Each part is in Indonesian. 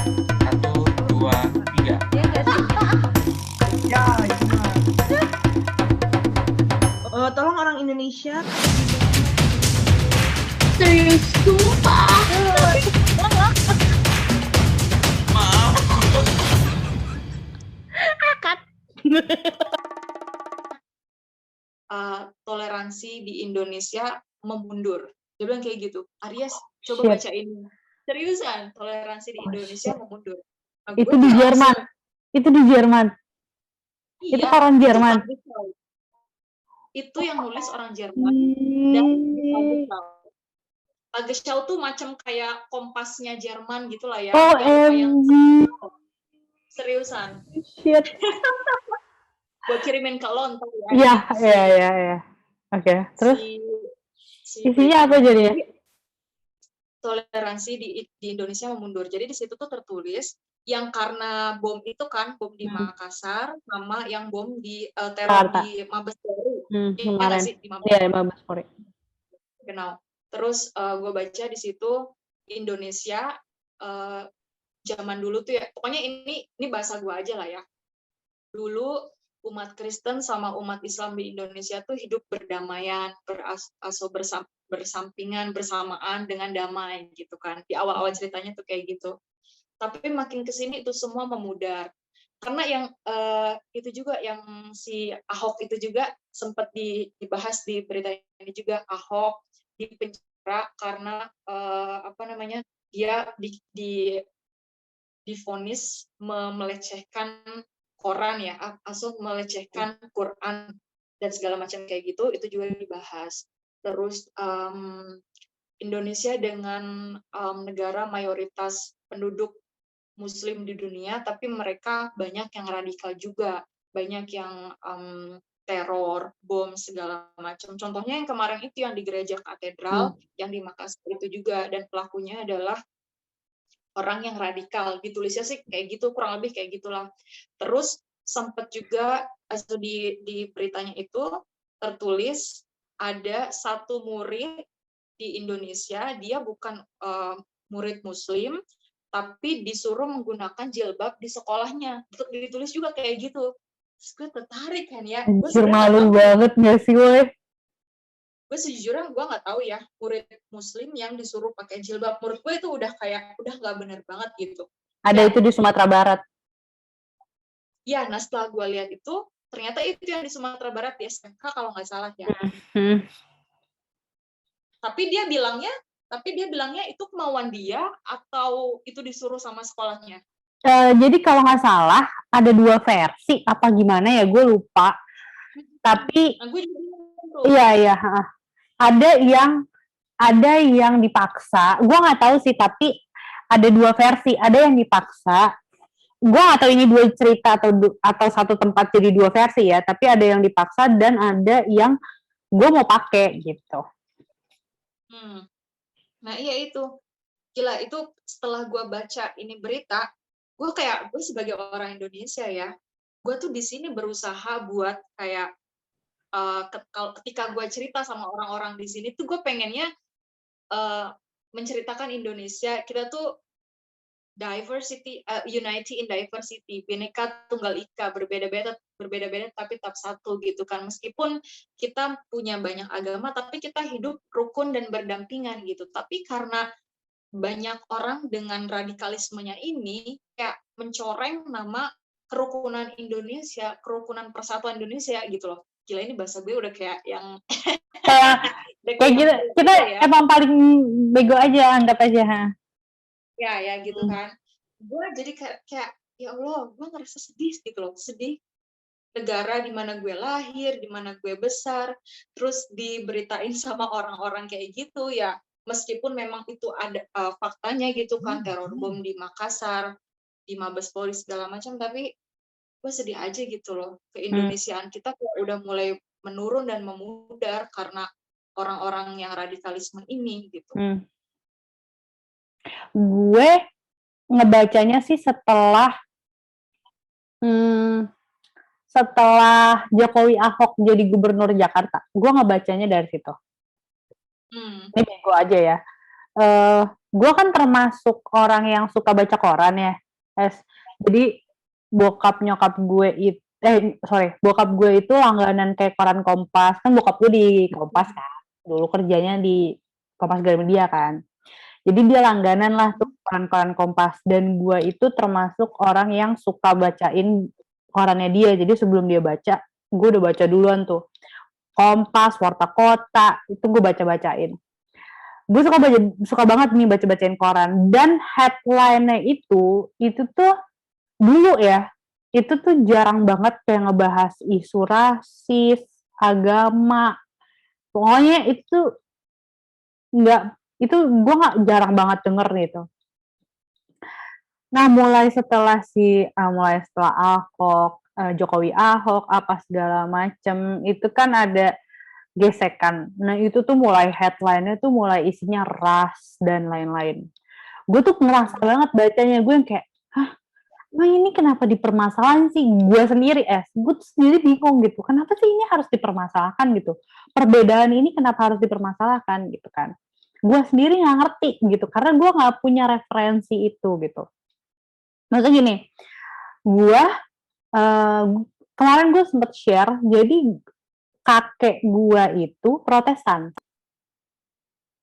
Satu, dua, tiga. Iya nggak sih? Ya, itu mah. Tolong orang Indonesia. Serius, sumpah. Maaf. Cut. Toleransi di Indonesia memundur. Dia bilang kayak gitu. Aries, coba Shit. baca ini. Seriusan, toleransi di Oh, Indonesia shit. memundur. Nah, Itu gue di kayak Jerman. Itu di Jerman. Iya, Itu orang Jerman. Itu yang nulis orang Jerman. Dan Tagesschau tuh macam kayak kompasnya Jerman gitulah ya. Yang OMG. seriusan. Shit. Gue kirimin ke lo ntar Iya. Oke, terus isinya apa jadinya? Toleransi di Indonesia memundur. Jadi di situ tuh tertulis yang karena bom itu kan, bom di Makassar sama yang bom di teror Jakarta. di Mabes Polri. Kemarin. Iya, Mabes Polri. Genau. Terus gue baca di situ Indonesia zaman dulu tuh ya, pokoknya ini bahasa gue aja lah ya. Dulu umat Kristen sama umat Islam di Indonesia tuh hidup berdamaian, bersampingan, bersamaan dengan damai gitu kan. Di awal-awal ceritanya tuh kayak gitu. Tapi makin kesini itu semua memudar. Karena yang itu juga yang si Ahok itu juga sempat dibahas di berita ini juga. Ahok dipenjara karena dia divonis melecehkan Quran ya, melecehkan Quran dan segala macam kayak gitu, itu juga dibahas. Terus Indonesia dengan negara mayoritas penduduk Muslim di dunia, tapi mereka banyak yang radikal juga, banyak yang teror, bom segala macam. Contohnya yang kemarin itu yang di gereja katedral, yang di Makassar itu juga, dan pelakunya adalah orang yang radikal. Ditulisnya sih kayak gitu, kurang lebih kayak gitulah. Terus sempat juga di beritanya itu tertulis ada satu murid di Indonesia, dia bukan murid Muslim, tapi disuruh menggunakan jilbab di sekolahnya. Ditulis juga kayak gitu. Terus gue tertarik kan ya. Anjir, malu banget gak sih, woy? Gue sejujurnya gue nggak tahu ya murid Muslim yang disuruh pakai jilbab. Menurut gue itu udah nggak bener banget gitu. Ada itu di Sumatera Barat. Ya, nah setelah gue lihat itu ternyata itu yang di Sumatera Barat di SMK kalau nggak salah ya. Tapi dia bilangnya itu kemauan dia atau itu disuruh sama sekolahnya. Jadi kalau nggak salah ada dua versi apa gimana ya, gue lupa. Tapi iya. Ada yang dipaksa. Gue nggak tahu sih, tapi ada dua versi. Ada yang dipaksa. Gue nggak tahu ini dua cerita atau satu tempat jadi dua versi ya. Tapi ada yang dipaksa dan ada yang gue mau pakai gitu. Nah iya itu. Gila, itu setelah gue baca ini berita, gue sebagai orang Indonesia ya, gue tuh di sini berusaha buat kayak ketika gue cerita sama orang-orang di sini tuh gue pengennya menceritakan Indonesia, kita tuh diversity, unity in diversity, Bhinneka Tunggal Ika, berbeda-beda tapi tetap satu gitu kan. Meskipun kita punya banyak agama, tapi kita hidup rukun dan berdampingan gitu. Tapi karena banyak orang dengan radikalismenya ini kayak mencoreng nama kerukunan Indonesia, kerukunan persatuan Indonesia gitu loh. Gila, ini bahasa gue udah kayak yang kayak gitu. Kita ya. Emang paling bego aja, anggap aja. Ya gitu kan. Gue jadi kayak ya Allah, gue ngerasa sedih gitu loh, sedih negara di mana gue lahir, di mana gue besar, terus diberitain sama orang-orang kayak gitu ya. Meskipun memang itu ada faktanya gitu kan, teror bom di Makassar, di Mabes Polri segala macam, tapi gue sedih aja gitu loh. Keindonesiaan kita udah mulai menurun dan memudar karena orang-orang yang radikalisme ini gitu. Gue ngebacanya sih setelah Jokowi Ahok jadi gubernur Jakarta. Gue ngebacanya dari situ. Ini bego aja ya. gue kan termasuk orang yang suka baca koran ya, jadi bokap gue itu langganan kayak koran Kompas, kan bokap gue di Kompas kan, dulu kerjanya di Kompas Gramedia kan, jadi dia langganan lah tuh koran-koran Kompas, dan gue itu termasuk orang yang suka bacain korannya dia, jadi sebelum dia baca, gue udah baca duluan tuh, Kompas, Warta Kota, itu gue baca-bacain. Gue suka banget nih baca-bacain koran, dan headline-nya itu tuh dulu ya, itu tuh jarang banget kayak ngebahas isu rasis, agama, pokoknya itu gue jarang banget denger gitu. Nah, mulai setelah Ahok, Jokowi Ahok, apa segala macem, itu kan ada gesekan. Nah, itu tuh mulai headline-nya tuh mulai isinya ras dan lain-lain. Gue tuh ngerasa banget bacanya, gue yang kayak, emang ini kenapa dipermasalahan sih? Gue sendiri bingung gitu. Kenapa sih ini harus dipermasalahkan gitu? Perbedaan ini kenapa harus dipermasalahkan gitu kan? Gue sendiri nggak ngerti gitu, karena gue nggak punya referensi itu gitu. Maksudnya gini, gue kemarin gue sempet share, jadi kakek gue itu Protestan.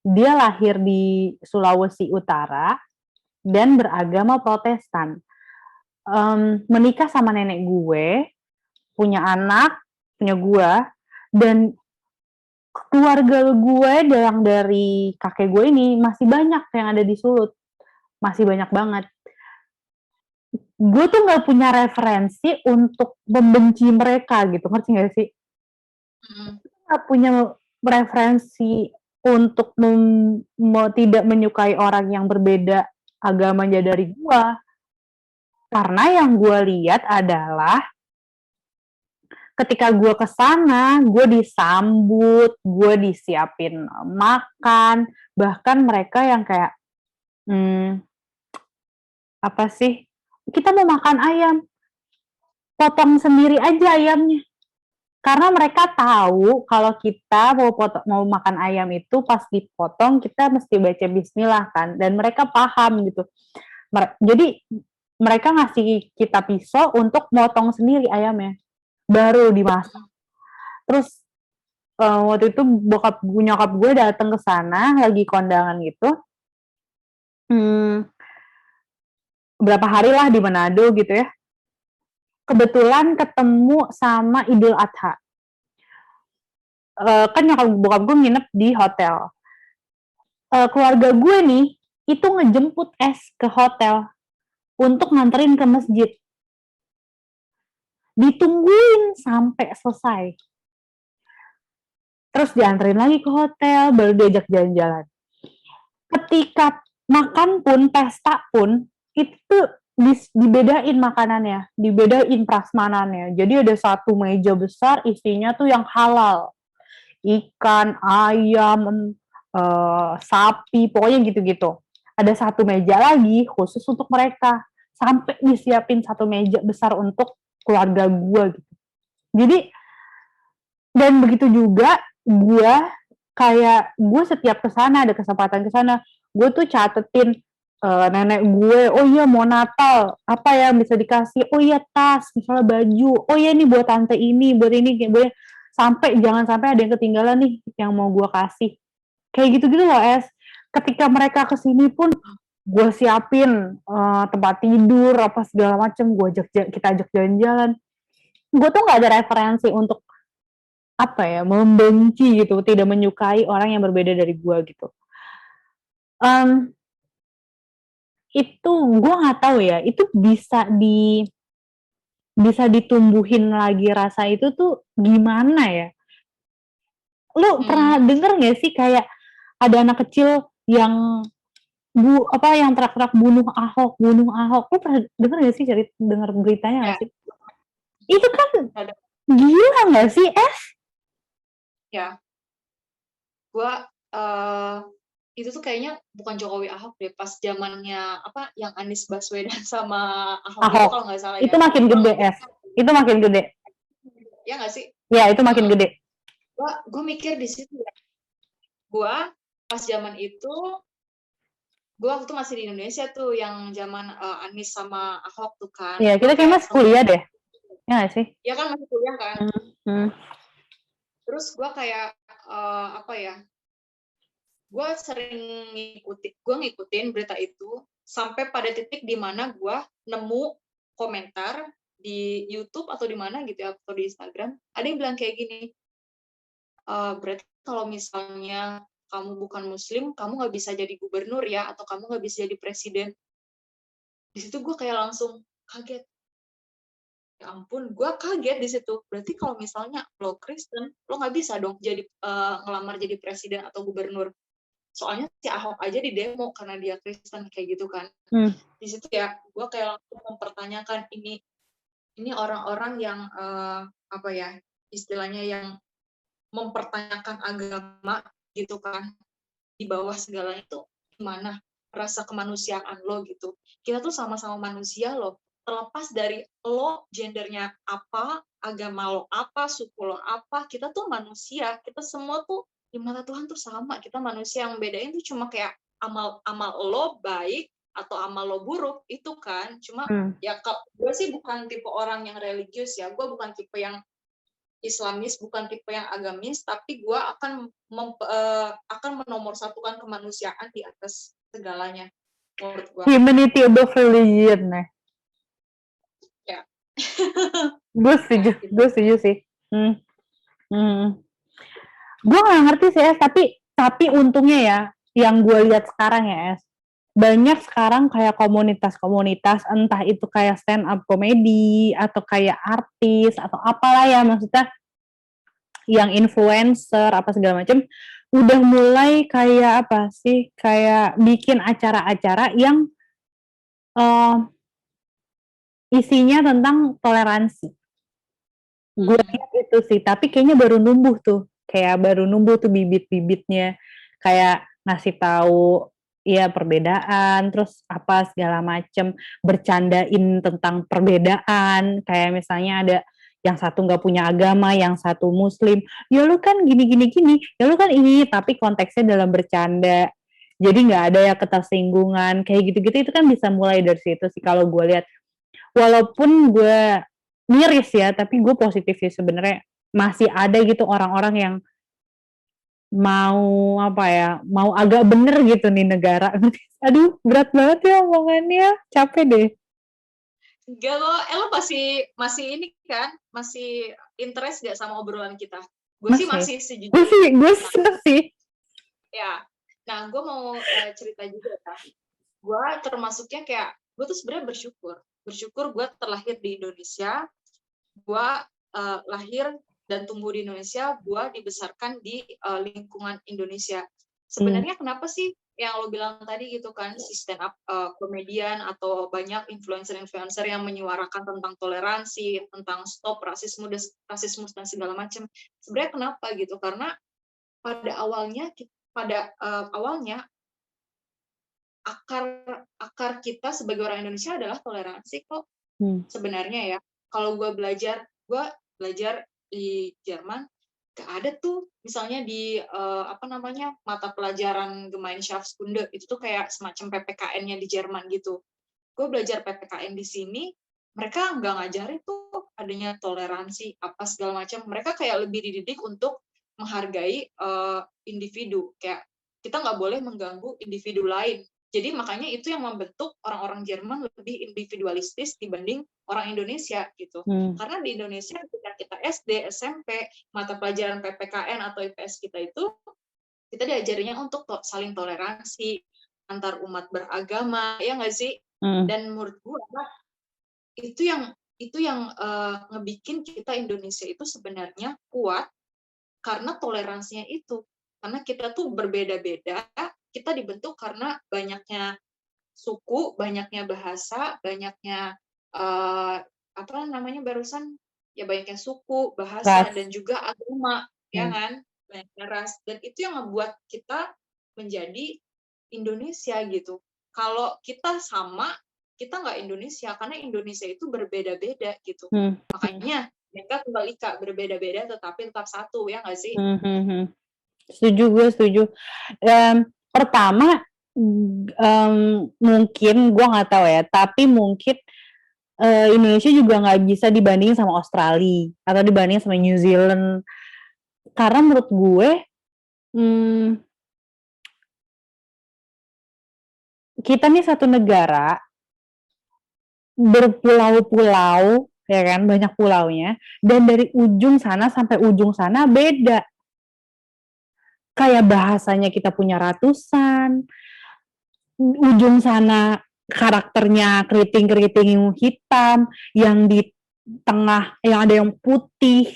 Dia lahir di Sulawesi Utara dan beragama Protestan. Menikah sama nenek gue, punya anak, punya gue, dan keluarga gue yang dari kakek gue ini masih banyak yang ada di Sulut. Masih banyak banget. Gue tuh gak punya referensi untuk membenci mereka gitu, ngerti gak sih? Gak punya referensi untuk tidak menyukai orang yang berbeda agamanya dari gue. Karena yang gue lihat adalah ketika gue kesana, gue disambut, gue disiapin makan, bahkan mereka yang kayak, apa sih, kita mau makan ayam, potong sendiri aja ayamnya. Karena mereka tahu kalau kita mau makan ayam itu pas dipotong kita mesti baca bismillah kan, dan mereka paham gitu. Jadi mereka ngasih kita pisau untuk motong sendiri ayamnya, baru dimasak. Terus waktu itu nyokap gue datang ke sana lagi kondangan gitu, berapa hari lah di Manado gitu ya. Kebetulan ketemu sama Idul Adha. Kan bokap gue nginep di hotel. Keluarga gue nih, itu ngejemput ke hotel untuk nganterin ke masjid. Ditungguin sampai selesai. Terus dianterin lagi ke hotel, baru diajak jalan-jalan. Ketika makan pun, pesta pun, itu dibedain makanannya, dibedain prasmanannya. Jadi ada satu meja besar isinya tuh yang halal, ikan, ayam, sapi, pokoknya gitu-gitu. Ada satu meja lagi khusus untuk mereka, sampai disiapin satu meja besar untuk keluarga gue gitu. Jadi, dan begitu juga gue setiap kesana, ada kesempatan kesana, gue tuh catetin nenek gue, oh iya mau Natal, apa ya bisa dikasih, oh iya tas, misalnya baju, oh iya nih buat tante ini, buat ini, jangan sampai ada yang ketinggalan nih yang mau gue kasih. Kayak gitu-gitu loh, ketika mereka kesini pun gue siapin tempat tidur, apa segala macem, kita ajak jalan-jalan. Gue tuh gak ada referensi untuk membenci gitu, tidak menyukai orang yang berbeda dari gue gitu. Itu gue nggak tahu ya, itu bisa ditumbuhin lagi rasa itu tuh gimana ya? Lu pernah denger nggak sih kayak ada anak kecil yang yang teriak-teriak bunuh Ahok? Lu pernah denger nggak sih, denger beritanya nggak sih? Itu kan gila nggak sih, Ya, gue itu tuh kayaknya bukan Jokowi Ahok deh, pas zamannya yang Anies Baswedan sama Ahok. Itu kalau nggak salah itu makin gede, itu makin gede. Ya nggak sih? Ya, itu makin gede. Gue mikir di situ ya. Gue pas zaman itu gue waktu itu masih di Indonesia tuh yang zaman Anies sama Ahok tuh kan. Iya, kita kayak masih kuliah deh. Ya nggak sih? Ya kan masih kuliah kan. Hmm. Terus gue kayak apa ya? Gue sering ngikutin berita itu sampai pada titik di mana gue nemu komentar di YouTube atau di mana gitu ya, atau di Instagram, ada yang bilang kayak gini, berarti kalau misalnya kamu bukan Muslim, kamu nggak bisa jadi gubernur ya, atau kamu nggak bisa jadi presiden. Di situ gue kayak langsung kaget. Ya ampun, gue kaget di situ. Berarti kalau misalnya lo Kristen, lo nggak bisa dong jadi ngelamar jadi presiden atau gubernur. Soalnya si Ahok aja di demo karena dia Kristen kayak gitu kan. Di situ ya, gue kayak langsung mempertanyakan ini orang-orang yang apa ya, istilahnya yang mempertanyakan agama gitu kan, di bawah segalanya itu gimana rasa kemanusiaan lo gitu. Kita tuh sama-sama manusia loh, terlepas dari lo gendernya apa, agama lo apa, suku lo apa, kita tuh manusia, kita semua tuh di mata Tuhan tuh sama, kita manusia. Yang bedain tuh cuma kayak amal lo baik atau amal lo buruk itu kan. Cuma ya gue sih bukan tipe orang yang religius ya, gue bukan tipe yang Islamis, bukan tipe yang agamis, tapi gue akan menomorsatukan kemanusiaan di atas segalanya. Menurut gue. Humanity above religion, nih. Ya. Gue setuju sih. Gue nggak ngerti sih, tapi untungnya ya, yang gue lihat sekarang ya, banyak sekarang kayak komunitas-komunitas, entah itu kayak stand up komedi atau kayak artis atau apalah ya, maksudnya yang influencer apa segala macam, udah mulai kayak apa sih, kayak bikin acara-acara yang isinya tentang toleransi. Gue lihat itu sih, tapi kayaknya baru numbuh tuh bibit-bibitnya, kayak ngasih tahu ya perbedaan, terus apa segala macem, bercandain tentang perbedaan, kayak misalnya ada yang satu nggak punya agama, yang satu Muslim, ya lu kan gini, ya lu kan ini, tapi konteksnya dalam bercanda, jadi nggak ada ya ketersinggungan, kayak gitu-gitu, itu kan bisa mulai dari situ sih kalau gue lihat. Walaupun gue miris ya, tapi gue positif sih sebenarnya, masih ada gitu orang-orang yang mau agak bener gitu nih negara. Aduh, berat banget ya omongannya, capek deh. Enggak lo masih ini kan, masih interest gak sama obrolan kita? Gue sih masih sejujurnya. Gue seneng sih. Ya, nah gue mau cerita juga kan. Gue termasuknya kayak, gue tuh sebenarnya bersyukur gue terlahir di Indonesia, gue lahir dan tumbuh di Indonesia, gue dibesarkan di lingkungan Indonesia. Sebenarnya kenapa sih yang lo bilang tadi gitu kan, si stand up komedian atau banyak influencer yang menyuarakan tentang toleransi, tentang stop rasisme dan segala macam. Sebenarnya kenapa gitu? Karena pada awalnya akar kita sebagai orang Indonesia adalah toleransi kok. Sebenarnya ya, kalau gue belajar di Jerman, gak ada tuh misalnya di mata pelajaran Gemeinschaftskunde, itu tuh kayak semacam PPKN-nya di Jerman gitu. Gue belajar PPKN di sini, mereka nggak ngajarin tuh adanya toleransi apa segala macam. Mereka kayak lebih dididik untuk menghargai individu, kayak kita nggak boleh mengganggu individu lain. Jadi makanya itu yang membentuk orang-orang Jerman lebih individualistis dibanding orang Indonesia gitu. Karena di Indonesia ketika kita SD, SMP, mata pelajaran PPKN atau IPS kita itu, kita diajarinya untuk saling toleransi antar umat beragama, ya nggak sih? Dan menurut gue itu yang ngebikin kita Indonesia itu sebenarnya kuat karena toleransinya itu. Karena kita tuh berbeda-beda, kita dibentuk karena banyaknya suku, banyaknya bahasa, banyaknya banyaknya suku, bahasa, dan juga agama, ya kan, banyaknya ras, dan itu yang membuat kita menjadi Indonesia gitu. Kalau kita sama, kita nggak Indonesia, karena Indonesia itu berbeda-beda gitu. Makanya mereka Tunggal Ika, berbeda-beda tetapi tetap satu, ya nggak sih? Setuju, gue setuju. Pertama, Mungkin gue nggak tahu ya, tapi mungkin Indonesia juga nggak bisa dibandingin sama Australia atau dibandingin sama New Zealand, karena menurut gue kita nih satu negara berpulau-pulau, ya kan, banyak pulaunya, dan dari ujung sana sampai ujung sana beda. Kayak bahasanya kita punya ratusan, ujung sana karakternya keriting-keriting hitam, yang di tengah yang ada yang putih,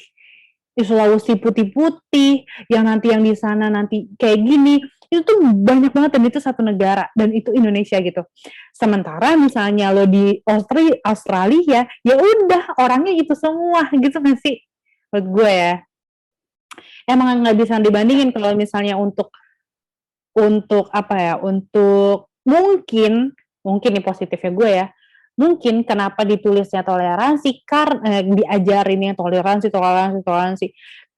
di Sulawesi putih-putih, yang nanti yang di sana nanti kayak gini. Itu tuh banyak banget, dan itu satu negara, dan itu Indonesia gitu. Sementara misalnya lo di Australia, ya udah orangnya itu semua gitu nggak sih? Menurut gue ya, emang nggak bisa dibandingin kalau misalnya untuk apa ya, untuk mungkin nih positifnya gue ya, mungkin kenapa ditulisnya toleransi, karena diajarin yang toleransi,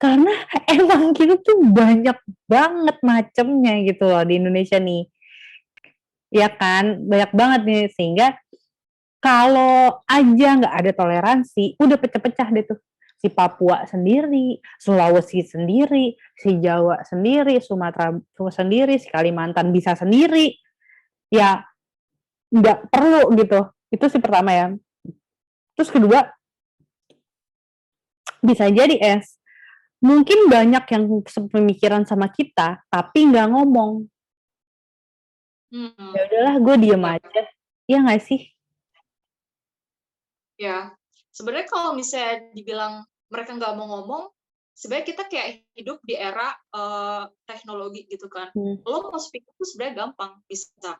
karena emang gitu tuh banyak banget macemnya gitu loh di Indonesia nih, ya kan, banyak banget nih, sehingga kalau aja nggak ada toleransi, udah pecah-pecah deh tuh. Si Papua sendiri, Sulawesi sendiri, si Jawa sendiri, Sumatera sendiri, si Kalimantan bisa sendiri. Ya, nggak perlu gitu. Itu sih pertama ya. Terus kedua, bisa jadi mungkin banyak yang sepemikiran sama kita, tapi nggak ngomong. Ya udahlah, gue diem aja. Iya nggak sih? Ya, sebenarnya kalau misalnya dibilang mereka nggak mau ngomong, sebenarnya kita kayak hidup di era teknologi gitu kan. Lo mau speak itu sebenarnya gampang, bisa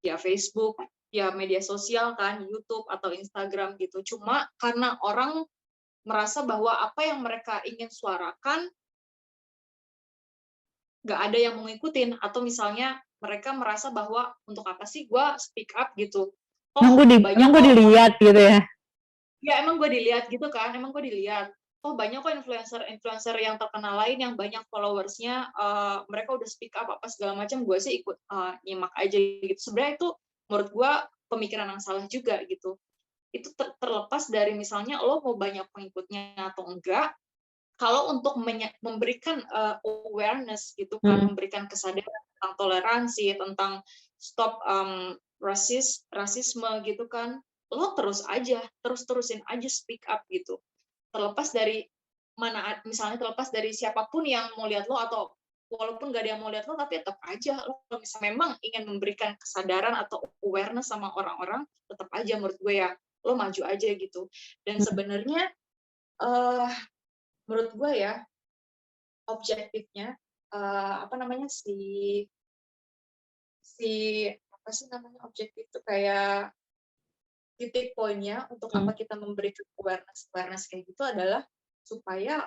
via Facebook, ya media sosial kan, YouTube atau Instagram gitu. Cuma karena orang merasa bahwa apa yang mereka ingin suarakan nggak ada yang mau ngikutin, atau misalnya mereka merasa bahwa untuk apa sih gue speak up gitu. Yang gue dilihat gitu ya. Ya emang gue dilihat gitu kan, banyak kok influencer yang terkenal lain yang banyak followersnya, mereka udah speak up apa segala macam, gue sih ikut nyimak aja gitu. Sebenarnya itu menurut gue pemikiran yang salah juga gitu. Itu terlepas dari misalnya lo mau banyak pengikutnya atau enggak, kalau untuk memberikan awareness gitu kan, memberikan kesadaran tentang toleransi, tentang stop rasisme gitu kan, lo terusin aja speak up gitu. Terlepas dari mana, misalnya terlepas dari siapapun yang mau lihat lo, atau walaupun gak ada yang mau lihat lo, tapi tetap aja lo misalnya memang ingin memberikan kesadaran atau awareness sama orang-orang, tetap aja menurut gue ya, lo maju aja gitu. Dan sebenarnya menurut gue ya, objektifnya apa sih namanya objektif itu, kayak titik poinnya untuk apa kita memberikan awareness kayak gitu adalah supaya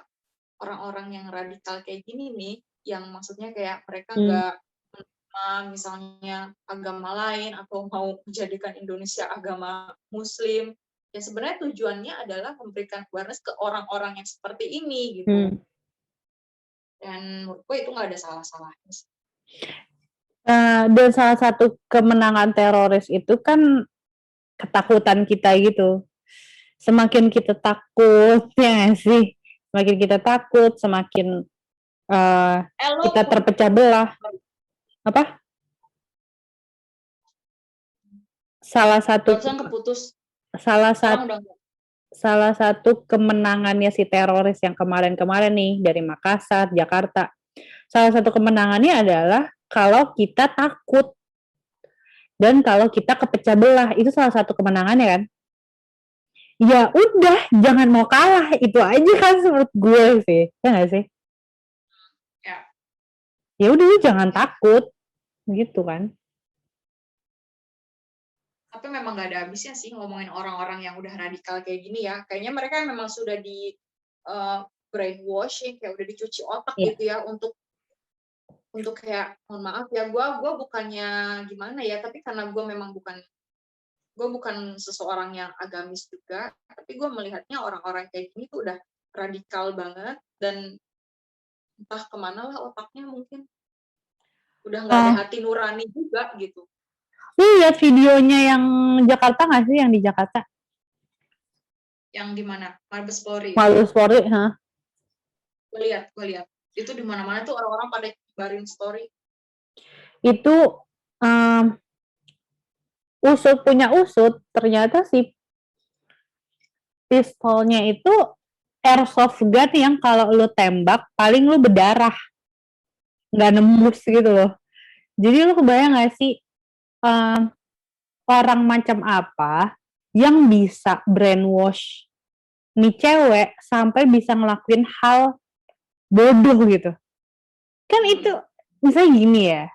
orang-orang yang radikal kayak gini nih, yang maksudnya kayak mereka nggak menerima misalnya agama lain atau mau menjadikan Indonesia agama Muslim, ya sebenarnya tujuannya adalah memberikan awareness ke orang-orang yang seperti ini gitu. Dan menurut gue itu nggak ada salah-salahnya. Dan salah satu kemenangan teroris itu kan ketakutan kita gitu. Semakin kita takut, ya nggak sih? Semakin kita takut, semakin kita terpecah belah. Apa? Salah satu kemenangannya si teroris yang kemarin-kemarin nih dari Makassar, Jakarta. Salah satu kemenangannya adalah kalau kita takut dan kalau kita kepecah belah, itu salah satu kemenangannya kan. Ya udah, jangan mau kalah, itu aja kan menurut gue sih, ya nggak sih? Ya udah, jangan takut, gitu kan. Tapi memang nggak ada habisnya sih ngomongin orang-orang yang udah radikal kayak gini ya. Kayaknya mereka memang sudah di brainwashing, kayak udah dicuci otak gitu ya, untuk kayak, mohon maaf ya, gue bukannya gimana ya, tapi karena gue memang bukan seseorang yang agamis juga, tapi gue melihatnya orang-orang kayak gini tuh udah radikal banget, dan entah kemana lah otaknya mungkin. udah nggak ada hati nurani juga gitu. Lu lihat videonya yang Jakarta nggak sih, yang di Jakarta? Yang di mana? Mabes Polri. Mabes Polri, Gue lihat. Itu di mana-mana tuh orang-orang pada nyebarin story. Itu usut ternyata si pistolnya itu airsoft gun yang kalau lu tembak paling lu berdarah, nggak nembus gitu loh. Jadi lu kebayang nggak sih orang macam apa yang bisa brainwash nih cewek sampai bisa ngelakuin hal bodoh gitu. Kan itu misalnya gini ya.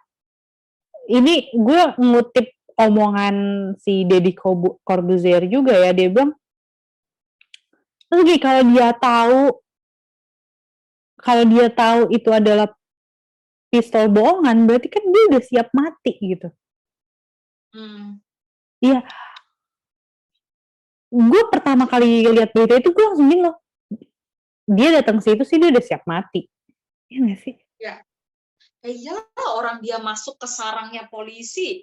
Ini gue ngutip omongan si Deddy Corbuzier juga ya, dia bilang lagi kalau dia tahu itu adalah pistol bohongan, berarti kan dia udah siap mati gitu. Iya. Gue pertama kali lihat berita itu gue langsung bingung loh. Dia datang ke situ sih dia udah siap mati. Iya nggak sih? Ya. Iyalah, orang dia masuk ke sarangnya polisi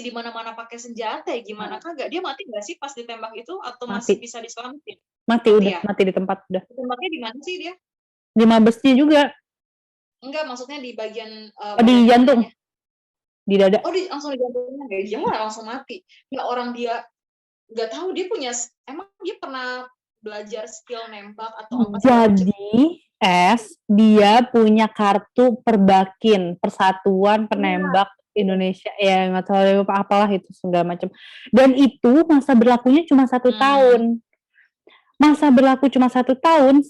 di mana-mana pakai senjata, ya gimana kagak? Dia mati nggak sih pas ditembak itu atau masih bisa diselamatin? Mati udah, mati di tempat udah. Tembaknya di mana sih dia? Di Mabesnya juga. Enggak, maksudnya di bagian di jantung. Di dada. Oh, langsung di jantungnya. Dia langsung mati. Ya orang dia nggak tahu dia punya, emang dia pernah belajar skill nembak atau apa? Jadi dia punya kartu Perbakin, Persatuan Penembak Indonesia, ya nggak tahu apalah itu segala macam. Dan itu masa berlakunya cuma 1 tahun. Masa berlaku cuma 1 tahun,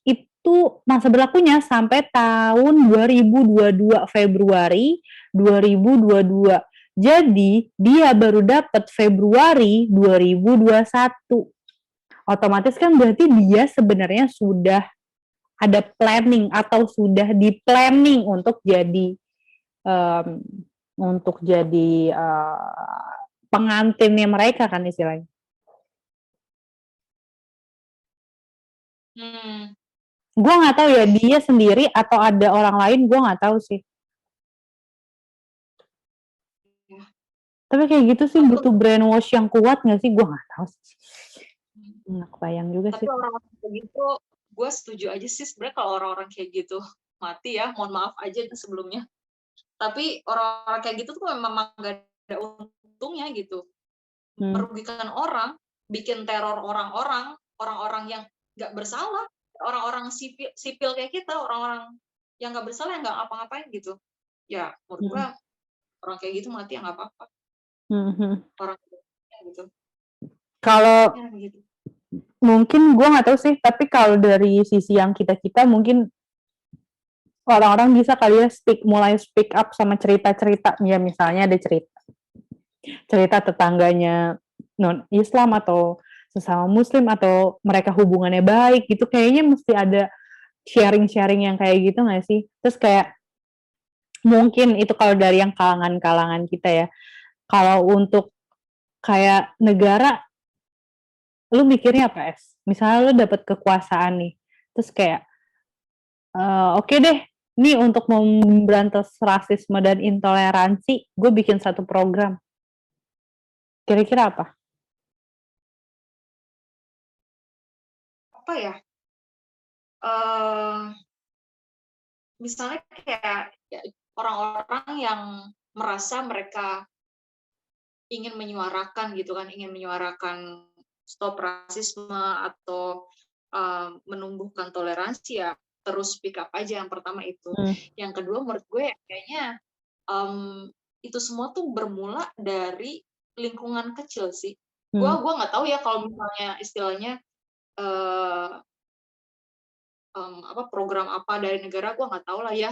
itu masa berlakunya sampai tahun 2022 Februari 2022. Jadi dia baru dapat Februari 2021. Otomatis kan berarti dia sebenarnya sudah ada planning atau sudah di planning untuk jadi pengantinnya mereka kan istilahnya. Gue nggak tahu ya dia sendiri atau ada orang lain, gue nggak tahu sih. Tapi kayak gitu sih butuh brainwash yang kuat nggak sih? Gue nggak tahu sih. Nggak kebayang juga sih. Tapi orang-orang kayak gitu, gue setuju aja sih sebenarnya kalau orang-orang kayak gitu mati ya, mohon maaf aja sebelumnya. Tapi orang-orang kayak gitu tuh memang gak ada untungnya gitu. Merugikan orang, bikin teror orang-orang yang gak bersalah, orang-orang sipil kayak kita, orang-orang yang gak bersalah, yang gak apa-ngapain gitu. Ya, menurut gue orang kayak gitu mati ya gak apa-apa. Orang kayak gitu. Kalau mungkin gue nggak tahu sih, tapi kalau dari sisi yang kita mungkin orang-orang bisa kali ya mulai speak up sama cerita-cerita, ya misalnya ada cerita tetangganya non Islam atau sesama Muslim atau mereka hubungannya baik gitu, kayaknya mesti ada sharing yang kayak gitu nggak sih? Terus kayak mungkin itu kalau dari yang kalangan kita ya, kalau untuk kayak negara, lu mikirnya apa, Es? Misalnya lu dapat kekuasaan nih, terus kayak, oke deh, nih untuk memberantas rasisme dan intoleransi, gue bikin 1 program. Kira-kira apa? Apa ya? Misalnya kayak ya, orang-orang yang merasa mereka ingin menyuarakan gitu kan, ingin menyuarakan stop rasisme atau menumbuhkan toleransi, ya terus speak up aja, yang pertama itu. Yang kedua menurut gue kayaknya itu semua tuh bermula dari lingkungan kecil sih. Gue nggak tahu ya kalau misalnya istilahnya program apa dari negara, gue nggak tahu lah ya,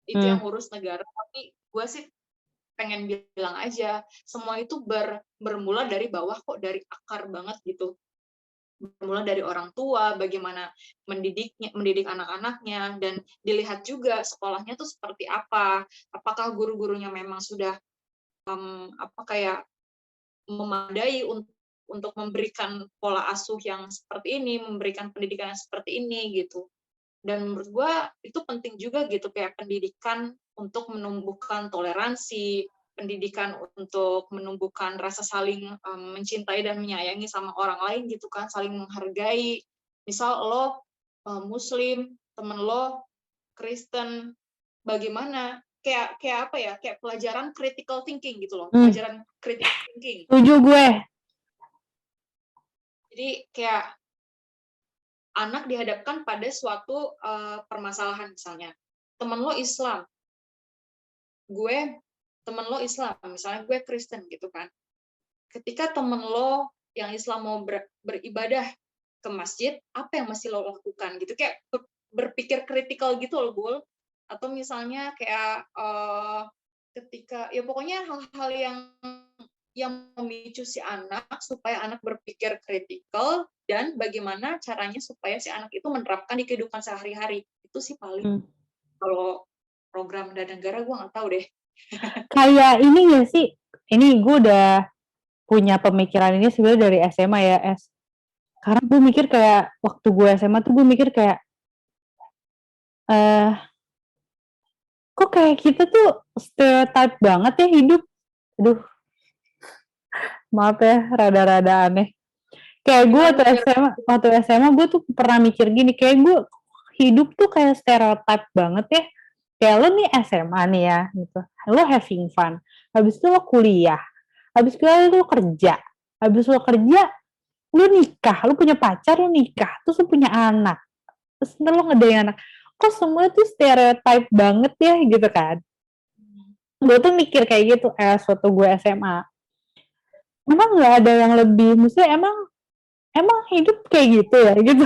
itu yang ngurus negara. Tapi gue sih pengen bilang aja, semua itu bermula dari bawah kok, dari akar banget gitu. Bermula dari orang tua, bagaimana mendidik anak-anaknya, dan dilihat juga sekolahnya tuh seperti apa. Apakah guru-gurunya memang sudah kayak memadai untuk memberikan pola asuh yang seperti ini, memberikan pendidikan yang seperti ini gitu. Dan menurut gue itu penting juga gitu, kayak pendidikan untuk menumbuhkan toleransi, pendidikan untuk menumbuhkan rasa saling mencintai dan menyayangi sama orang lain gitu kan, saling menghargai. Misal lo Muslim, temen lo Kristen, bagaimana? Kayak apa ya? Kayak pelajaran critical thinking gitu loh, pelajaran critical thinking. Setuju gue. Jadi kayak anak dihadapkan pada suatu permasalahan, misalnya temen lo Islam, temen lo Islam, misalnya gue Kristen gitu kan. Ketika temen lo yang Islam mau beribadah ke masjid, apa yang mesti lo lakukan gitu, kayak berpikir kritikal gitu loh, Bul. Atau misalnya kayak ketika ya pokoknya hal-hal yang memicu si anak supaya anak berpikir kritikal dan bagaimana caranya supaya si anak itu menerapkan di kehidupan sehari-hari. Itu sih paling. Kalau program dan negara gue nggak tahu deh. Kayak ini nggak sih? Ini gue udah punya pemikiran ini sebenarnya dari SMA ya, Es. Karena gue mikir kayak waktu gue SMA tuh gue mikir kayak kok kayak kita tuh stereotype banget ya hidup. Aduh, maaf ya, rada-rada aneh. Kayak gue waktu SMA gue tuh pernah mikir gini, kayak gue hidup tuh kayak stereotype banget ya. Kayak lo nih SMA nih ya, gitu. Lo having fun. Habis itu lo kuliah. Habis kuliah lo kerja. Habis lo kerja, lo nikah. Lo punya pacar, lo nikah. Terus lo punya anak. Terus ntar lo ngedain anak. Kok semua tuh stereotype banget ya, gitu kan. Gue tuh mikir kayak gitu, waktu gue SMA. Emang gak ada yang lebih, maksudnya emang hidup kayak gitu ya, gitu.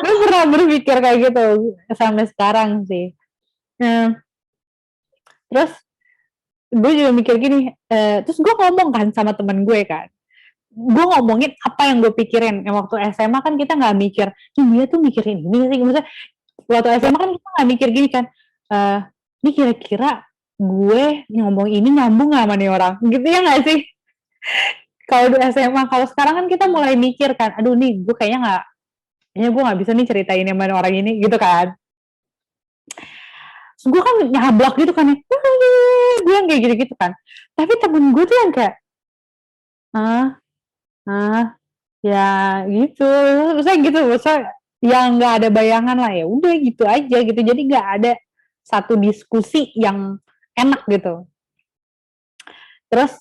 Gue pernah berpikir kayak gitu sampai sekarang sih. Terus gue juga mikir gini, terus gue ngomong kan sama temen gue kan, gue ngomongin apa yang gue pikirin. Yang waktu SMA kan kita nggak mikir, dia tuh mikirin ini sih. Maksudnya waktu SMA kan kita nggak mikir gini kan, ini kira-kira gue ngomong ini nyambung nggak sama nih orang, gitu ya nggak sih? Kalau di SMA, kalau sekarang kan kita mulai mikir kan, aduh nih gue kayaknya gue nggak bisa nih ceritain sama orang ini, gitu kan. Terus gue kan nyablak gitu kan, gue yang kayak gitu-gitu kan. Tapi temen gue tuh yang kayak, ya gitu, maksudnya gitu, maksudnya yang nggak ada bayangan lah, ya udah gitu aja gitu. Jadi nggak ada satu diskusi yang enak gitu. Terus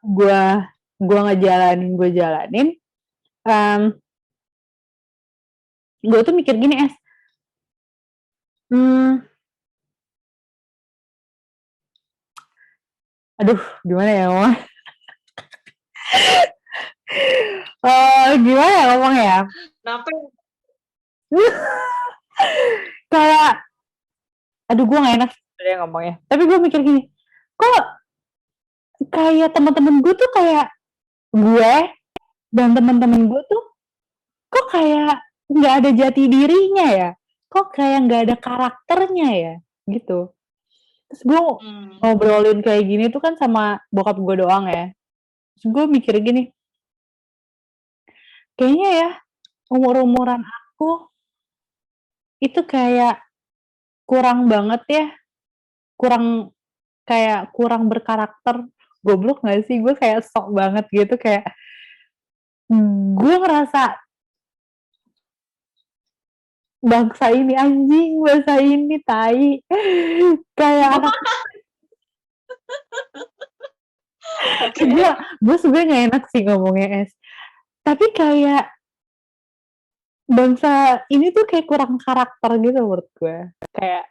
gue ngejalanin, gue tuh mikir gini, aduh gimana ya ngomong? Gimana ya ngomong ya? Kenapa? Kayak, aduh gue gak enak sebenarnya ngomongnya. Tapi gue mikir gini, kok kayak teman-teman gue tuh kayak gue dan teman-teman gue tuh kok kayak nggak ada jati dirinya ya? Kok kayak nggak ada karakternya ya? Gitu. Terus gue ngobrolin kayak gini tuh kan sama bokap gue doang ya. Terus gue mikir gini, kayaknya ya umur-umuran aku itu kayak kurang banget ya, kurang berkarakter. Goblok gak sih? Gue kayak sok banget gitu, kayak gue ngerasa bangsa ini anjing, bangsa ini tai, kayak anak gue sebenarnya gak enak sih ngomongnya, tapi kayak bangsa ini tuh kayak kurang karakter gitu menurut gue, kayak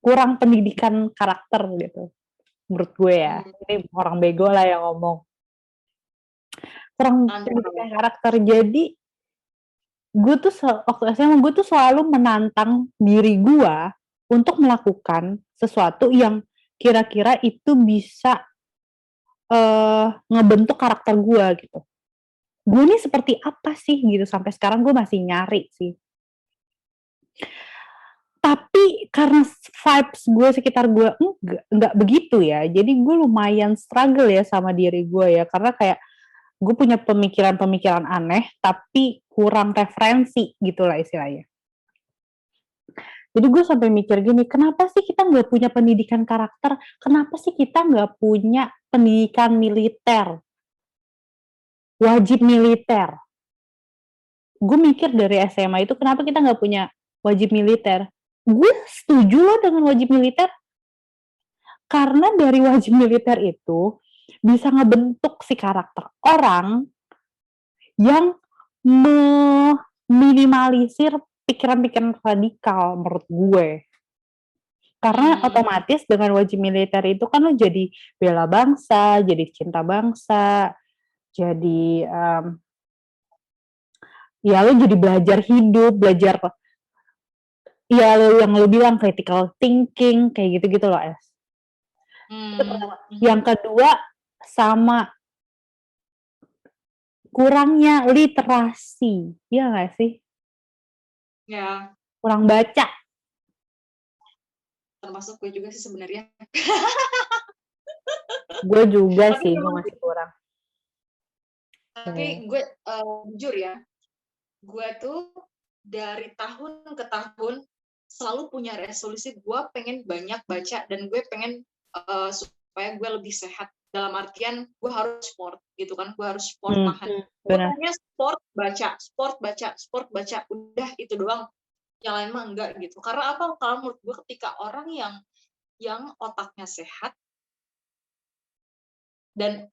kurang pendidikan karakter gitu menurut gue ya. Ini orang bego lah yang ngomong, kurang pendidikan karakter. Jadi gue tuh waktu SMA gue tuh selalu menantang diri gue untuk melakukan sesuatu yang kira-kira itu bisa ngebentuk karakter gue gitu. Gue nih seperti apa sih gitu, sampai sekarang gue masih nyari sih. Tapi karena vibes gue sekitar gue enggak begitu ya, jadi gue lumayan struggle ya sama diri gue ya, karena kayak gue punya pemikiran-pemikiran aneh, tapi kurang referensi gitulah istilahnya. Jadi gue sampai mikir gini, kenapa sih kita nggak punya pendidikan karakter? Kenapa sih kita nggak punya pendidikan militer? Wajib militer. Gue mikir dari SMA itu, kenapa kita nggak punya wajib militer? Gue setuju loh dengan wajib militer. Karena dari wajib militer itu bisa ngebentuk si karakter orang yang meminimalisir pikiran-pikiran radikal menurut gue. Karena otomatis dengan wajib militer itu kan lo jadi bela bangsa, jadi cinta bangsa, jadi ya lo jadi belajar hidup, belajar ya lo yang lo bilang critical thinking kayak gitu-gitu loh Es. Yang kedua sama kurangnya literasi, ya nggak sih? Ya, Kurang baca. termasuk gue juga sih sebenarnya. Gue juga Tapi sih, gue memang masih kurang. Tapi gue jujur ya, gue tuh dari tahun ke tahun selalu punya resolusi gue pengen banyak baca dan gue pengen supaya gue lebih sehat. Dalam artian gue harus sport gitu kan, gue harus sport makan. Gue Benar. pengennya sport baca, udah itu doang. Yang lain mah enggak gitu. Karena apa? Kalau menurut gue ketika orang yang otaknya sehat dan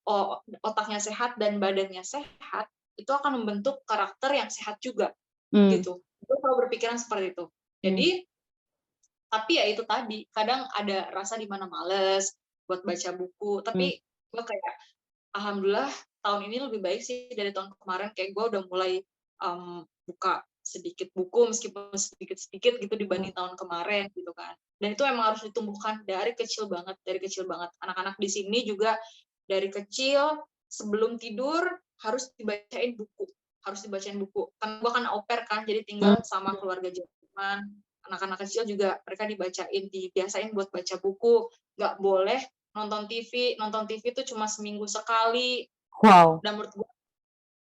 otaknya sehat dan badannya sehat, itu akan membentuk karakter yang sehat juga gitu. Gue selalu berpikiran seperti itu. Jadi tapi ya itu tadi, kadang ada rasa di mana males buat baca buku, tapi gue kayak alhamdulillah tahun ini lebih baik sih dari tahun kemarin. Kayak gue udah mulai buka sedikit buku meskipun sedikit-sedikit gitu dibanding tahun kemarin gitu kan. Dan itu emang harus ditumbuhkan dari kecil banget. Anak-anak di sini juga dari kecil sebelum tidur harus dibacain buku. Kan gue kan au pair kan, jadi tinggal sama keluarga Jerman. Anak-anak kecil juga mereka dibiasain buat baca buku. Nggak boleh nonton TV itu cuma seminggu sekali. Wow. Dan menurut gue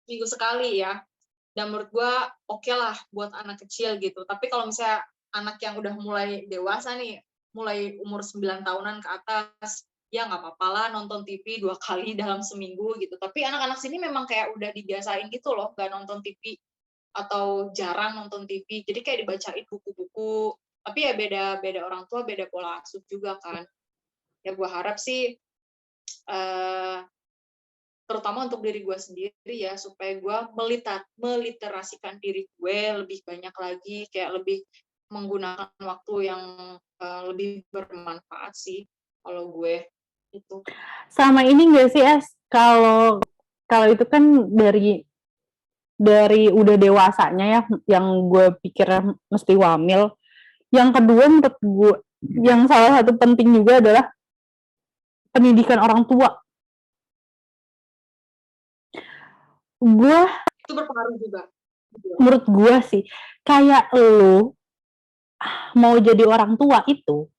seminggu sekali ya. Dan menurut gue oke lah buat anak kecil gitu. Tapi kalau misalnya anak yang udah mulai dewasa nih, mulai umur 9 tahunan ke atas, ya nggak apa-apa lah nonton TV 2 kali dalam seminggu gitu. Tapi anak-anak sini memang kayak udah dibiasain gitu loh, nggak nonton TV atau jarang nonton TV. Jadi kayak dibacain buku-buku. Tapi ya beda orang tua, beda pola asuh juga kan. Ya gue harap sih terutama untuk diri gue sendiri ya, supaya gue meliterasikan diri gue lebih banyak lagi, kayak lebih menggunakan waktu yang lebih bermanfaat sih kalau gue itu. Sama ini nggak sih Es, kalau itu kan dari udah dewasanya ya, yang gue pikir mesti wamil. Yang kedua menurut gue, yang salah satu penting juga adalah pendidikan orang tua. Gue itu berpengaruh juga. Menurut gue sih, kayak lo mau jadi orang tua itu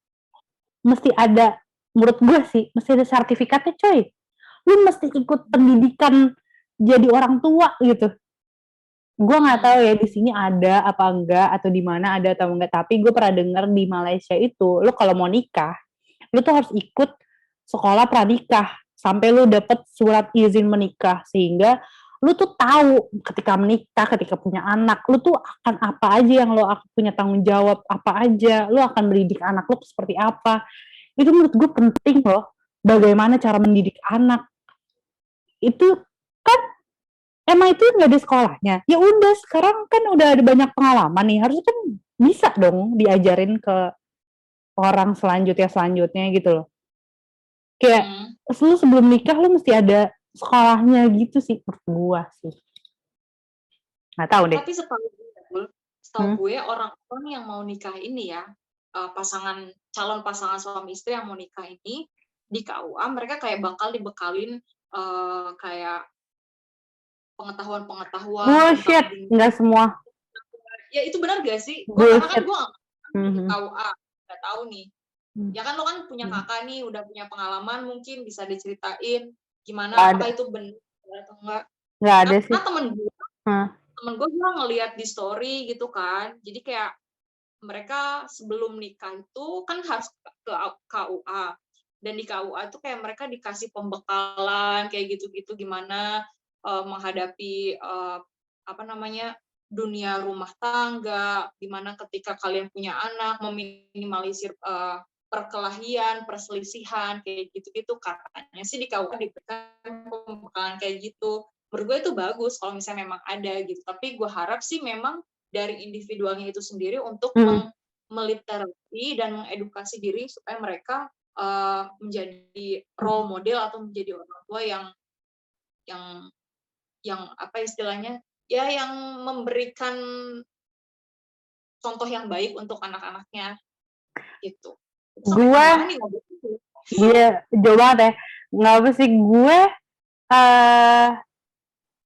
mesti ada, menurut gue sih mesti ada sertifikatnya coy. Lu mesti ikut pendidikan jadi orang tua gitu. Gue nggak tahu ya di sini ada apa enggak, atau di mana ada atau enggak, tapi gue pernah dengar di Malaysia itu lu kalau mau nikah lu tuh harus ikut sekolah pranikah sampai lu dapet surat izin menikah, sehingga lu tuh tahu ketika menikah, ketika punya anak, lu tuh akan apa aja yang lu punya tanggung jawab, apa aja, lu akan mendidik anak lu seperti apa. Itu menurut gue penting loh, bagaimana cara mendidik anak. Itu kan emang itu nggak ada sekolahnya. Ya udah, sekarang kan udah ada banyak pengalaman nih, harusnya kan bisa dong diajarin ke orang selanjutnya gitu loh. Kayak lu sebelum nikah lu mesti ada sekolahnya gitu sih menurut gua sih. Nggak tahu deh. Tapi setahu gue orang-orang yang mau nikah ini ya, calon pasangan suami istri yang mau nikah ini di KUA mereka kayak bakal dibekalin kayak pengetahuan. Bullshit, nggak semua. Ya itu benar gak sih? Bullshit. Karena kan gue di KUA nggak tahu nih. Ya kan lo kan punya kakak nih, udah punya pengalaman, mungkin bisa diceritain gimana, apakah itu benar atau enggak. Nggak ada sih. Karena temen gue ngeliat di story gitu kan, jadi kayak mereka sebelum nikah itu kan harus ke KUA, dan di KUA tuh kayak mereka dikasih pembekalan kayak gitu-gitu gimana menghadapi apa namanya dunia rumah tangga, gimana ketika kalian punya anak, meminimalisir perkelahian, perselisihan kayak gitu-gitu. Katanya sih di KUA diberikan pembekalan kayak gitu. Menurut gue itu bagus kalau misalnya memang ada gitu, tapi gue harap sih memang dari individualnya itu sendiri untuk meliterasi dan mengedukasi diri supaya mereka menjadi role model atau menjadi orang tua yang apa istilahnya ya, yang memberikan contoh yang baik untuk anak-anaknya gitu. Gue jauh banget ya, nggak apa sih,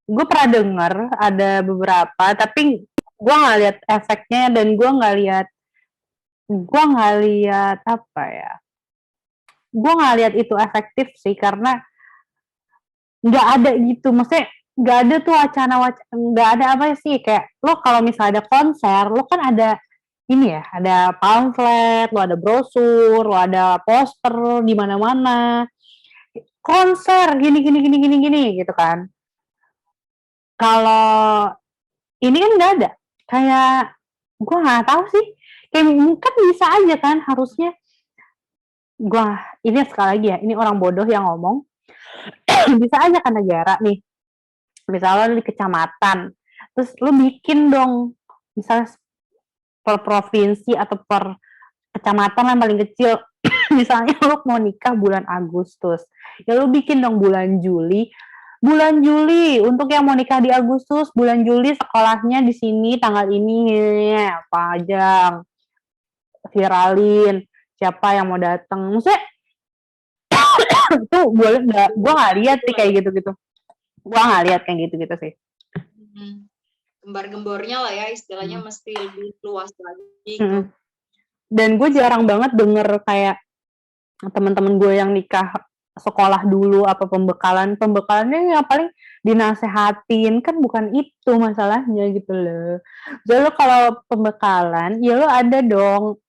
gue pernah denger ada beberapa, tapi gue nggak lihat efeknya, dan gue nggak lihat apa ya, gue nggak lihat itu efektif sih, karena nggak ada gitu, maksudnya nggak ada tuh wacana, nggak ada apa sih, kayak lo kalau misalnya ada konser, lo kan ada ini ya, ada pamflet, lo ada brosur, lo ada poster di mana-mana, konser gini gitu kan. Kalau ini kan nggak ada, kayak gue nggak tahu sih, kayak mungkin bisa aja kan, harusnya. Ini sekali lagi ya, ini orang bodoh yang ngomong. Bisa aja kan negara nih, misalnya di kecamatan, terus lu bikin dong, misalnya per provinsi atau per kecamatan yang paling kecil, misalnya lu mau nikah bulan Agustus, ya lu bikin dong bulan Juli untuk yang mau nikah di Agustus, bulan Juli sekolahnya di sini tanggal ini, pajang, viralin, siapa yang mau datang, maksudnya itu boleh nggak? Gue nggak lihat sih kayak gitu-gitu. Gue nggak lihat kayak gitu-gitu sih. Gembar-gembornya lah ya, istilahnya mesti lebih luas lagi. Gitu. Dan gue jarang banget denger kayak teman-teman gue yang nikah sekolah dulu apa pembekalannya yang paling dinasehatin, kan bukan itu masalahnya gitu loh. Jadi kalau pembekalan ya lo ada dong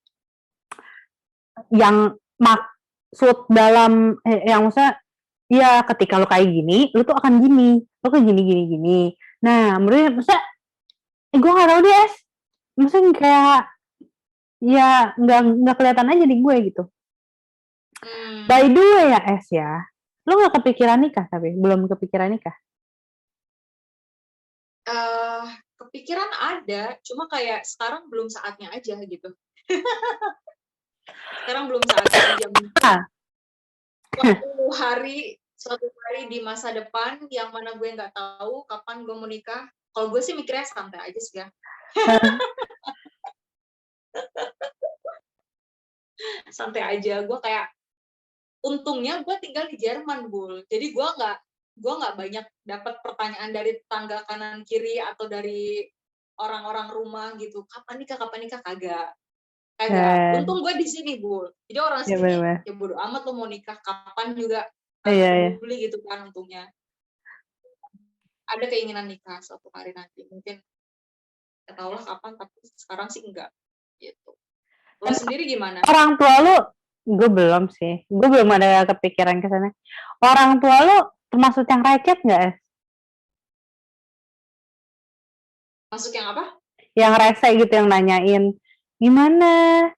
yang maksud dalam yang maksudnya ya ketika lo kayak gini lo tuh akan gini, lo kayak gini. Nah menurutnya maksudnya gue nggak tahu deh, maksudnya kayak ya nggak kelihatan aja di gue gitu. By the way ya ya, lo nggak kepikiran nikah, tapi belum kepikiran nikah? Kepikiran ada, cuma kayak sekarang belum saatnya aja gitu. Sekarang belum saatnya aja. Suatu hari di masa depan yang mana gue nggak tahu kapan gue mau nikah. Kalau gue sih mikirnya santai aja sih ya. Santai aja, gue kayak untungnya gue tinggal di Jerman, Bul. Jadi gue nggak banyak dapat pertanyaan dari tetangga kanan kiri atau dari orang-orang rumah gitu. Kapan nikah kagak. Untung gue di sini, Bul. Jadi orang sini ya bodo amat lo mau nikah kapan juga beli gitu kan, untungnya. Ada keinginan nikah suatu hari nanti. Mungkin nggak tahu lah kapan, tapi sekarang sih enggak gitu. Lo sendiri gimana? Orang tua lu? Gue belum sih. Gue belum ada kepikiran ke sana. Orang tua lu termasuk yang rakyat nggak, Es? Masuk yang apa? Yang rese gitu, yang nanyain gimana,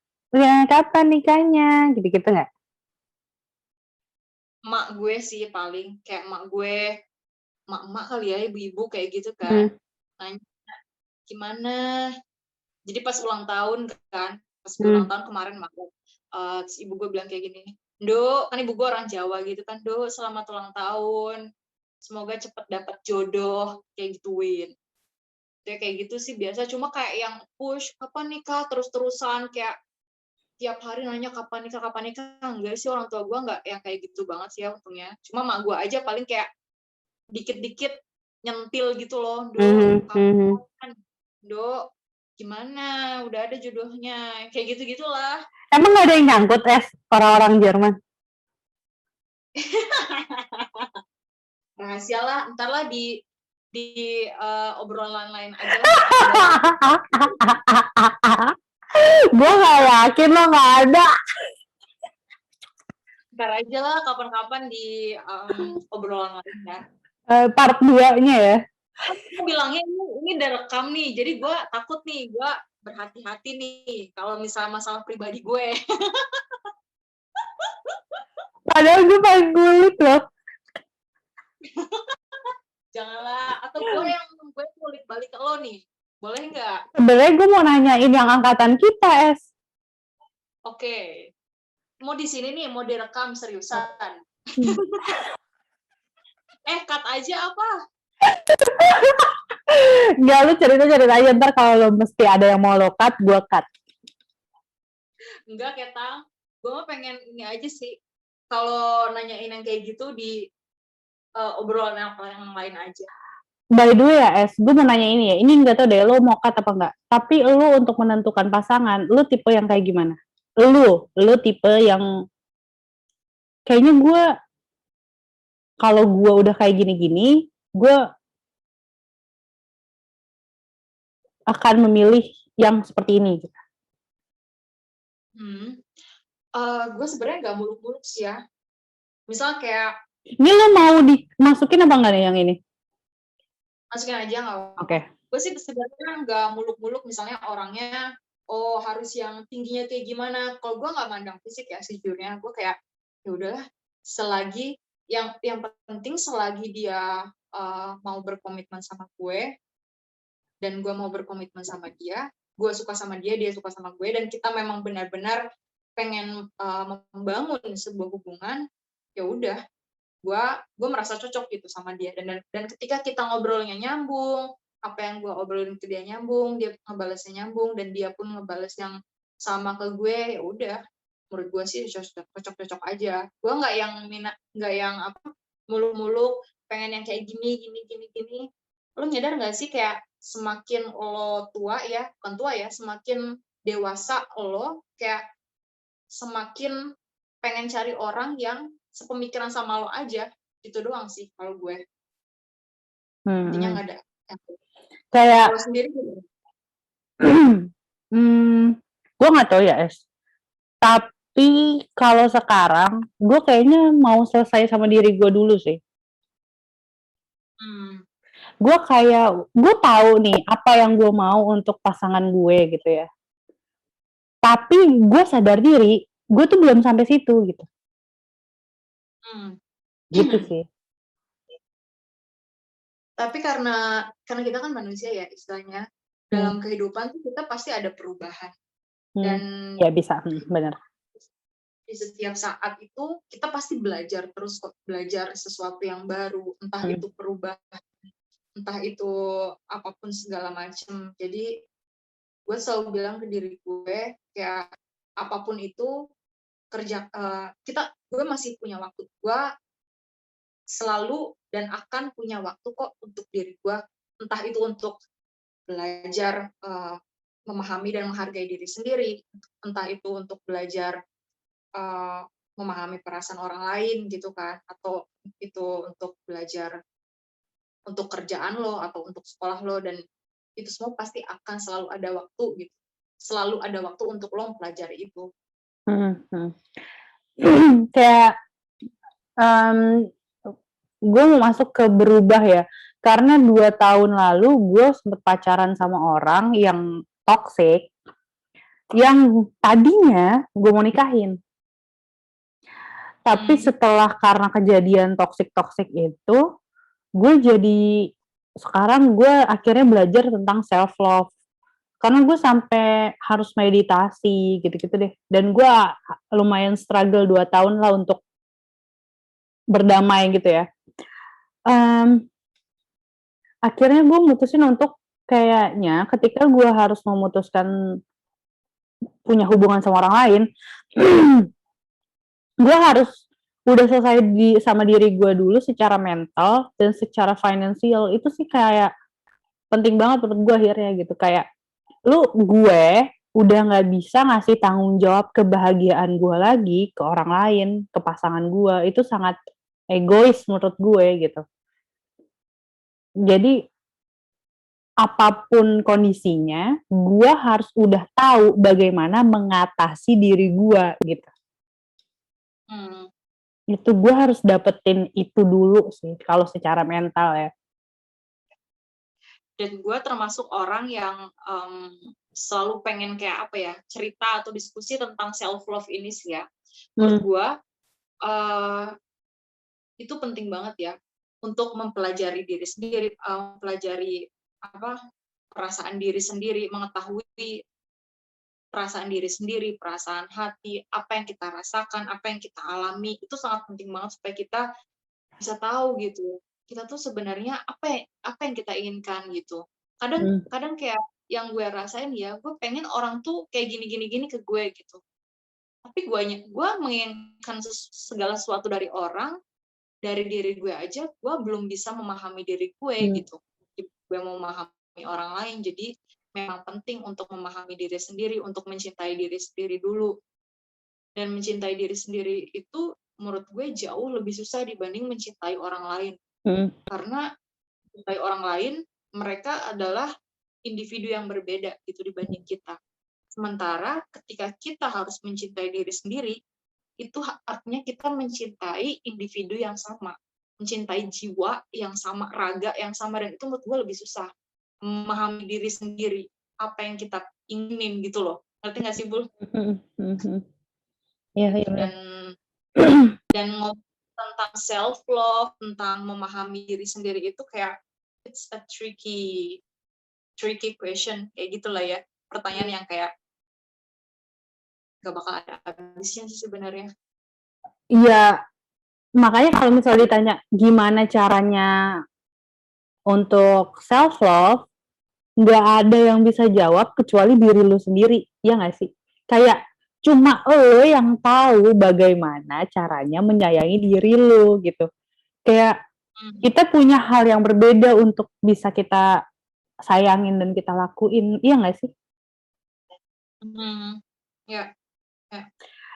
kapan nikahnya, gitu-gitu nggak? Mak gue sih paling kayak mak kali ya, ibu-ibu kayak gitu kan. Nanya gimana. Jadi pas ulang tahun kan, ulang tahun kemarin Maret, ibu gue bilang kayak gini, Dok, kan ibu gue orang Jawa gitu kan, Dok, selamat ulang tahun, semoga cepet dapet jodoh, kayak gituin. Kayak gitu sih biasa, cuma kayak yang push kapan nikah terus-terusan, kayak tiap hari nanya kapan nikah, enggak sih, orang tua gue nggak yang kayak gitu banget sih ya untungnya. Cuma mak gue aja paling kayak dikit-dikit nyentil gitu loh, Dok, kapan, Dok, gimana, udah ada jodohnya, kayak gitu-gitulah. Emang nggak ada yang nyangkut, Es, orang-orang Jerman? Rahasia lah, ntar lah di di obrolan lain aja lah. Gue gak yakin lo gak ada. Ntar aja lah kapan-kapan di obrolan lain ya. Part 2-nya ya. Aku bilangnya ini udah rekam nih, jadi gue takut nih, gue berhati-hati nih kalau misalnya masalah pribadi gue. Padahal gue paling kulit loh. Janganlah, atau gue kulit balik ke lo nih, boleh nggak? Sebenarnya gue mau nanyain yang angkatan kita, Es. Oke. Mau di sini nih, mau direkam seriusan. Cut aja apa? Nggak, lu cerita aja, ntar kalau lo mesti ada yang mau lo cut, gue cut. Enggak, Ketang. Gue mah pengen ini aja sih. Kalau nanyain yang kayak gitu di obrolan yang lain aja. By the way ya, Es, gue mau nanya ini ya. Ini nggak tau deh, lo mau cut apa enggak. Tapi lo untuk menentukan pasangan, lo tipe yang kayak gimana? Lo tipe yang kayaknya gue, kalau gue udah kayak gini-gini, gue akan memilih yang seperti ini. Gitu. Gue sebenarnya nggak muluk-muluk sih ya. Misal kayak ini lo mau dimasukin apa enggak nih yang ini? masukin aja nggak? Oke. Gue sih sebenarnya nggak muluk-muluk. Misalnya orangnya harus yang tingginya kayak gimana. Kalau gue nggak mandang fisik ya sejujurnya. Gue kayak ya udahlah. Selagi yang penting selagi dia mau berkomitmen sama gue dan gue mau berkomitmen sama dia, gue suka sama dia suka sama gue, dan kita memang benar-benar pengen membangun sebuah hubungan, ya udah, gue merasa cocok gitu sama dia, dan ketika kita ngobrolnya nyambung, apa yang gue obrolin ke dia nyambung, dia ngebalesnya nyambung, dan dia pun ngebales yang sama ke gue, ya udah, menurut gue sih cocok aja. Gue nggak yang muluk-muluk pengen yang kayak gini. Lo nyadar nggak sih kayak semakin lo tua ya, bukan tua ya, semakin dewasa lo kayak semakin pengen cari orang yang sepemikiran sama lo aja, gitu doang sih kalau gue. Intinya nggak ada. Kayak Lo sendiri gue nggak tahu ya, Es. Tapi kalau sekarang gue kayaknya mau selesai sama diri gue dulu sih. Gue tahu nih apa yang gue mau untuk pasangan gue gitu ya. Tapi gue sadar diri, gue tuh belum sampai situ gitu. Gitu sih. Tapi karena kita kan manusia ya istilahnya, dalam kehidupan tuh kita pasti ada perubahan. Dan ya bisa, benar. Di setiap saat itu kita pasti belajar terus kok, belajar sesuatu yang baru, entah itu perubahan, entah itu apapun segala macam. Jadi gue selalu bilang ke diri gue kayak apapun itu gue masih punya waktu, gue selalu dan akan punya waktu kok untuk diri gue, entah itu untuk belajar memahami dan menghargai diri sendiri, entah itu untuk belajar memahami perasaan orang lain gitu kan, atau itu untuk belajar untuk kerjaan lo atau untuk sekolah lo, dan itu semua pasti akan selalu ada waktu gitu, selalu ada waktu untuk lo mempelajari itu. Kayak gue mau masuk ke berubah ya, karena 2 tahun lalu gue sempet pacaran sama orang yang toxic, yang tadinya gue mau nikahin. Tapi setelah karena kejadian toxic itu, sekarang gue akhirnya belajar tentang self love. Karena gue sampai harus meditasi gitu-gitu deh. Dan gue lumayan struggle 2 tahun lah untuk berdamai gitu ya. Akhirnya gue mutusin untuk kayaknya ketika gue harus memutuskan punya hubungan sama orang lain, gue harus udah selesai sama diri gue dulu secara mental dan secara finansial. Itu sih kayak penting banget menurut gue akhirnya gitu. Kayak gue udah nggak bisa ngasih tanggung jawab kebahagiaan gue lagi ke orang lain, ke pasangan gue. Itu sangat egois menurut gue gitu. Jadi apapun kondisinya, gue harus udah tahu bagaimana mengatasi diri gue gitu. Hmm. Itu gue harus dapetin itu dulu sih, kalau secara mental ya. Dan gue termasuk orang yang selalu pengen kayak apa ya, cerita atau diskusi tentang self love ini sih ya. Menurut gue itu penting banget ya untuk mempelajari diri sendiri, mempelajari perasaan diri sendiri, mengetahui perasaan diri sendiri, perasaan hati, apa yang kita rasakan, apa yang kita alami, itu sangat penting banget supaya kita bisa tahu gitu. Kita tuh sebenarnya apa yang kita inginkan gitu. Kadang kayak yang gue rasain ya, gue pengen orang tuh kayak gini ke gue gitu. Tapi gue menginginkan segala sesuatu dari orang, dari diri gue aja, gue belum bisa memahami diri gue gitu. Gue mau memahami orang lain, jadi memang penting untuk memahami diri sendiri, untuk mencintai diri sendiri dulu. Dan mencintai diri sendiri itu menurut gue jauh lebih susah dibanding mencintai orang lain. Karena mencintai orang lain, mereka adalah individu yang berbeda gitu dibanding kita. Sementara ketika kita harus mencintai diri sendiri, itu artinya kita mencintai individu yang sama, mencintai jiwa yang sama, raga yang sama, dan itu menurut gue lebih susah memahami diri sendiri, apa yang kita inginin gitu loh. Ngerti nggak sih, Bul? Iya. Dan ngomong tentang self love, tentang memahami diri sendiri itu kayak it's a tricky question kayak gitulah ya, pertanyaan yang kayak gak bakal ada habisnya sih sebenarnya. Iya, makanya kalau misalnya ditanya gimana caranya untuk self love, nggak ada yang bisa jawab kecuali diri lu sendiri, ya nggak sih? Kayak cuma lo yang tahu bagaimana caranya menyayangi diri lu gitu. Kayak kita punya hal yang berbeda untuk bisa kita sayangin dan kita lakuin, iya nggak sih? Ya.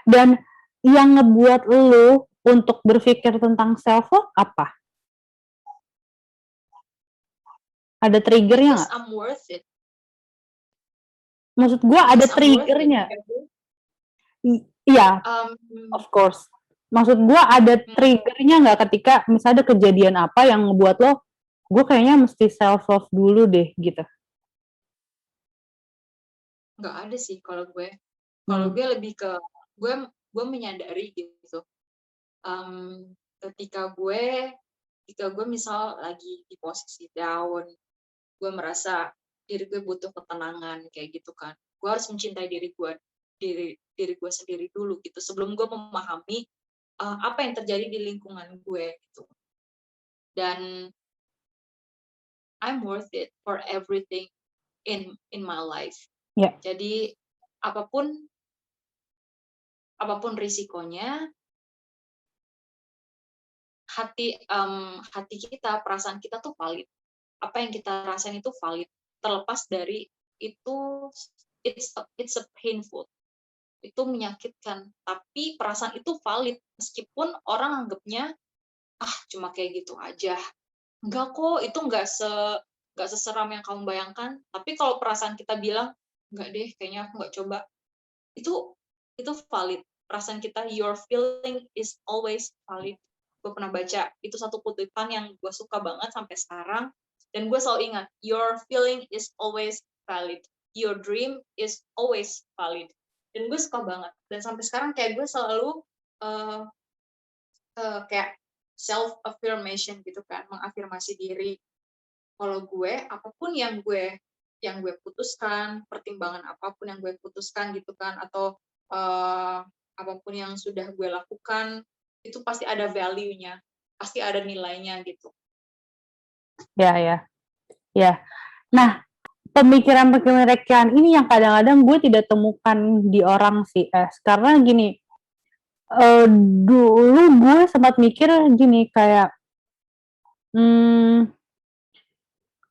Dan yang ngebuat lu untuk berpikir tentang self love apa? Ada triggernya nggak? I'm worth it. Maksud gue ada triggernya. Iya, of course. Maksud gue ada triggernya nggak ketika misalnya ada kejadian apa yang ngebuat lo, gue kayaknya mesti self love dulu deh gitu. Nggak ada sih kalau gue. Kalau gue lebih ke gue menyadari gitu. Ketika gue misal lagi di posisi down, gue merasa diri gue butuh ketenangan kayak gitu kan. Gue harus mencintai diri gue sendiri dulu gitu sebelum gue memahami apa yang terjadi di lingkungan gue gitu. Dan I'm worth it for everything in my life. Yeah. Jadi apapun risikonya, hati kita, perasaan kita tuh valid. Apa yang kita rasain itu valid. Terlepas dari itu, it's a painful. Itu menyakitkan. Tapi perasaan itu valid. Meskipun orang anggapnya, cuma kayak gitu aja. Enggak kok, itu enggak seseram yang kamu bayangkan. Tapi kalau perasaan kita bilang, enggak deh, kayaknya aku enggak coba. Itu valid. Perasaan kita, your feeling is always valid. Gue pernah baca, itu satu kutipan yang gue suka banget sampai sekarang. Dan gue selalu ingat, your feeling is always valid. Your dream is always valid. Dan gue suka banget. Dan sampai sekarang kayak gue selalu kayak self-affirmation gitu kan, mengafirmasi diri. Kalau gue, apapun yang gue putuskan, pertimbangan apapun yang gue putuskan gitu kan, atau apapun yang sudah gue lakukan, itu pasti ada value-nya, pasti ada nilainya gitu. Ya. Nah, pemikiran-pemikiran ini yang kadang-kadang gue tidak temukan di orang sih, karena gini, dulu gue sempat mikir gini kayak,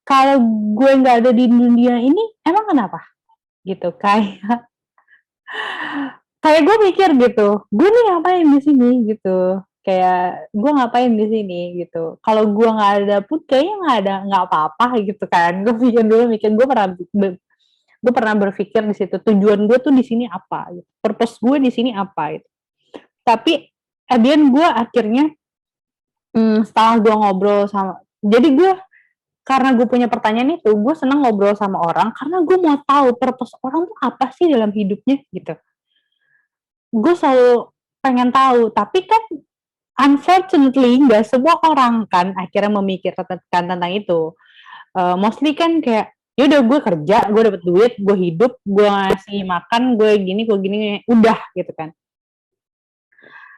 kalau gue nggak ada di dunia ini, emang kenapa? Gitu, kayak gue mikir gitu, gue nih ngapain di sini gitu, kayak gue ngapain di sini gitu. Kalau gue nggak ada pun kayaknya nggak apa-apa gitu kan. Gue mikir gue pernah berpikir di situ tujuan gue tuh di sini apa, gitu. Purpose gue di sini apa gitu. Tapi kemudian gue akhirnya setelah gue ngobrol sama, jadi gue karena gue punya pertanyaan itu, gue senang ngobrol sama orang karena gue mau tahu purpose orang tuh apa sih dalam hidupnya gitu. Gue selalu pengen tahu, tapi kan unfortunately nggak semua orang kan akhirnya memikirkan tentang itu. Mostly kan kayak ya udah gue kerja, gue dapet duit, gue hidup, gue ngasih makan, gue gini, udah gitu kan.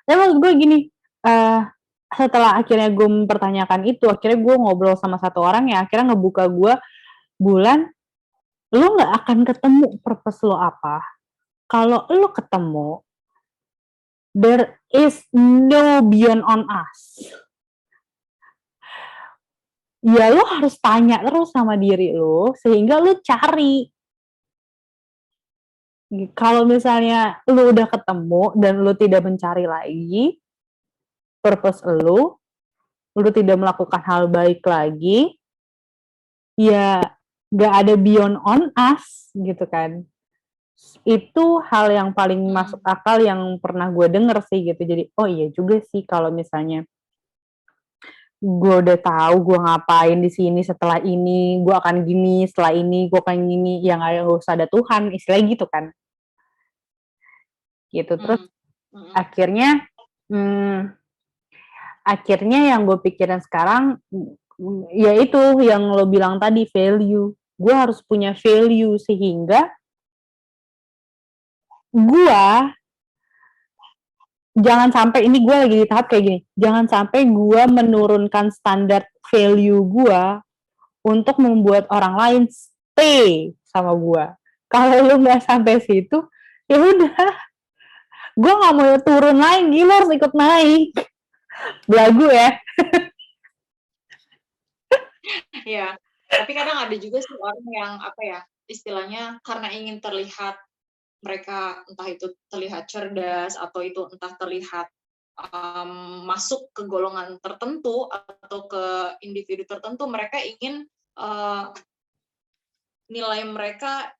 Tapi maksud gue gini, setelah akhirnya gue mempertanyakan itu, akhirnya gue ngobrol sama satu orang yang akhirnya ngebuka gue, Bulan, lo nggak akan ketemu purpose lo apa. Kalau lo ketemu, there is no beyond on us. Ya lo harus tanya terus sama diri lo sehingga lo cari. Kalau misalnya lo udah ketemu dan lo tidak mencari lagi purpose lo tidak melakukan hal baik lagi, ya gak ada beyond on us gitu kan. Itu hal yang paling masuk akal yang pernah gue denger sih gitu. Jadi oh iya juga sih kalau misalnya gue udah tahu gue ngapain di sini setelah ini, gue akan gini setelah ini, gue akan gini, yang nggak usah ada Tuhan, istilahnya gitu kan. Gitu terus akhirnya yang gue pikirin sekarang ya itu yang lo bilang tadi, value. Gue harus punya value sehingga gue jangan sampai, ini gue lagi di tahap kayak gini, jangan sampai gue menurunkan standar value gue untuk membuat orang lain stay sama gue. Kalau lu nggak sampai situ, ya udah, gue nggak mau turun lagi, lu harus ikut naik. Belagu ya. Ya, tapi kadang ada juga sih orang yang apa ya, istilahnya karena ingin terlihat, mereka entah itu terlihat cerdas atau itu entah terlihat masuk ke golongan tertentu atau ke individu tertentu, mereka ingin nilai mereka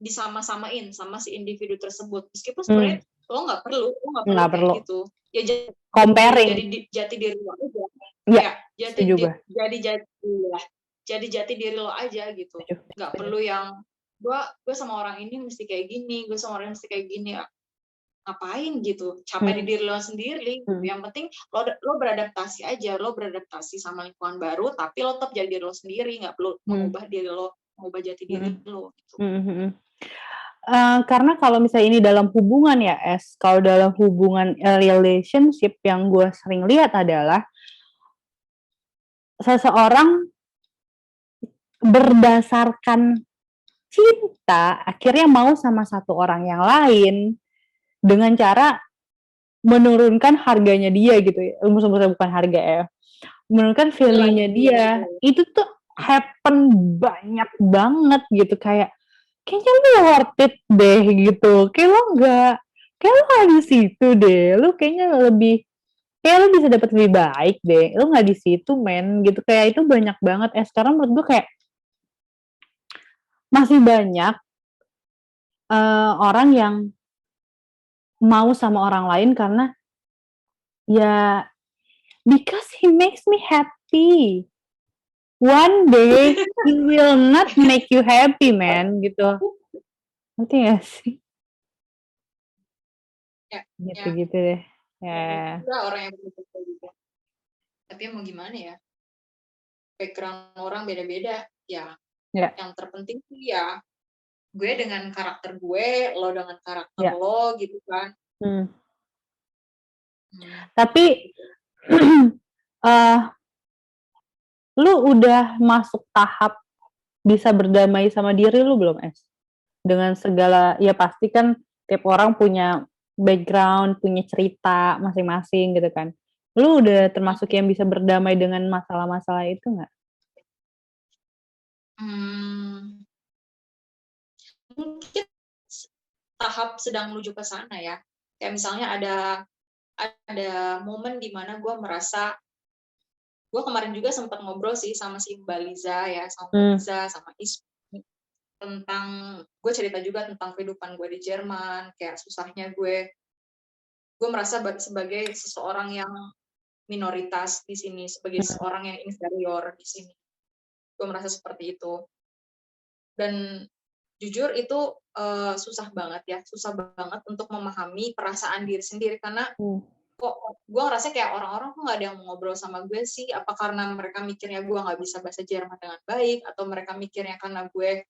disama-samain sama si individu tersebut, meskipun sebenarnya lo nggak perlu kayak gitu ya, comparing, jadi jati diri lo aja ya, jadi jati diri lo aja gitu, nggak perlu yang gue sama orang ini mesti kayak gini, gue sama orang ini mesti kayak gini, ngapain gitu, capai di diri lo sendiri. Yang penting lo beradaptasi aja, lo beradaptasi sama lingkungan baru, tapi lo tetap jadi diri lo sendiri, nggak perlu mengubah diri lo, mengubah jati diri lo gitu. Karena kalau misalnya ini dalam hubungan ya, kalau dalam hubungan relationship yang gue sering lihat adalah seseorang berdasarkan cinta akhirnya mau sama satu orang yang lain dengan cara menurunkan harganya dia gitu ya, bukan harga ya, menurunkan value-nya dia. Itu tuh happen banyak banget gitu, kayaknya lu worth it deh gitu, kayak lu nggak di situ deh, lu kayaknya lu bisa dapat lebih baik deh, lu nggak di situ men gitu, kayak itu banyak banget. Sekarang menurut gue kayak masih banyak orang yang mau sama orang lain karena ya because he makes me happy. One day he will not make you happy, man, gitu. Ngerti gak sih? Ya, gitu deh. Ya. Ada orang yang begitu juga. Tapi mau gimana ya? Background orang beda-beda. Ya. Yang terpenting sih ya, gue dengan karakter gue, lo dengan karakter lo, gitu kan. Tapi lu udah masuk tahap bisa berdamai sama diri lu belum, dengan segala, ya pasti kan tiap orang punya background, punya cerita masing-masing gitu kan. Lu udah termasuk yang bisa berdamai dengan masalah-masalah itu nggak? Mungkin tahap sedang menuju ke sana ya. Kayak misalnya ada ada momen di mana gue merasa, gue kemarin juga sempat ngobrol sih sama si Mbak Liza ya, sama Mbak Liza, sama Ismi, tentang, gue cerita juga tentang kehidupan gue di Jerman, kayak susahnya gue merasa sebagai seseorang yang minoritas di sini, sebagai seseorang yang inferior di sini. Gue merasa seperti itu. Dan jujur itu susah banget untuk memahami perasaan diri sendiri, karena kok gue ngerasa kayak orang-orang kok nggak ada yang mau ngobrol sama gue sih, apa karena mereka mikirnya gue nggak bisa bahasa Jerman dengan baik, atau mereka mikirnya karena gue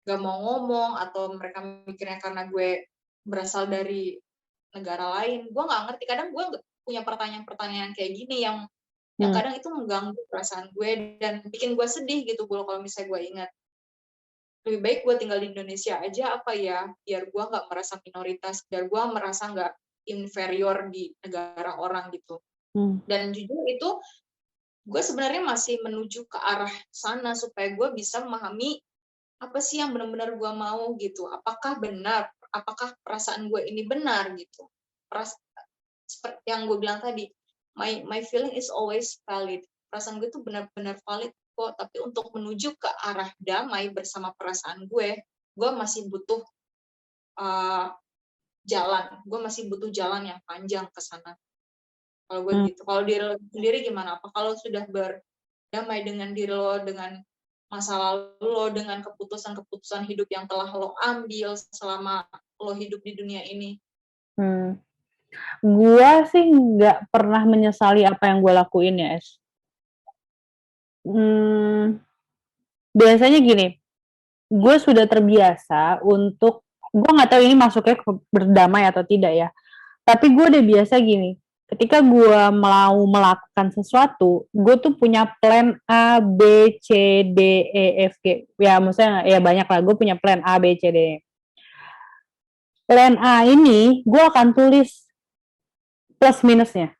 nggak mau ngomong, atau mereka mikirnya karena gue berasal dari negara lain. Gue nggak ngerti, kadang gue punya pertanyaan-pertanyaan kayak gini yang kadang itu mengganggu perasaan gue dan bikin gue sedih gitu kalau misalnya gue ingat. Lebih baik gue tinggal di Indonesia aja apa ya, biar gue nggak merasa minoritas, biar gue merasa nggak inferior di negara orang gitu. Dan jujur itu gue sebenarnya masih menuju ke arah sana supaya gue bisa memahami apa sih yang benar-benar gue mau gitu. Apakah benar, apakah perasaan gue ini benar gitu. Seperti yang gue bilang tadi, my feeling is always valid. Perasaan gue itu benar-benar valid kok, tapi untuk menuju ke arah damai bersama perasaan gue masih butuh jalan. Gue masih butuh jalan yang panjang ke sana. Kalau gue gitu. Kalau diri lo sendiri gimana? Apa kalau sudah berdamai dengan diri lo, dengan masa lalu lo, dengan keputusan-keputusan hidup yang telah lo ambil selama lo hidup di dunia ini? Gue sih nggak pernah menyesali apa yang gue lakuin ya, Es. Biasanya gini, gue sudah terbiasa untuk, gue nggak tahu ini masuknya ke berdamai atau tidak ya, tapi gue udah biasa gini, ketika gue mau melakukan sesuatu, gue tuh punya plan A, B, C, D, E, F, G. Ya maksudnya ya banyak lah, gue punya plan A, B, C, D. Plan A ini gue akan tulis plus minusnya.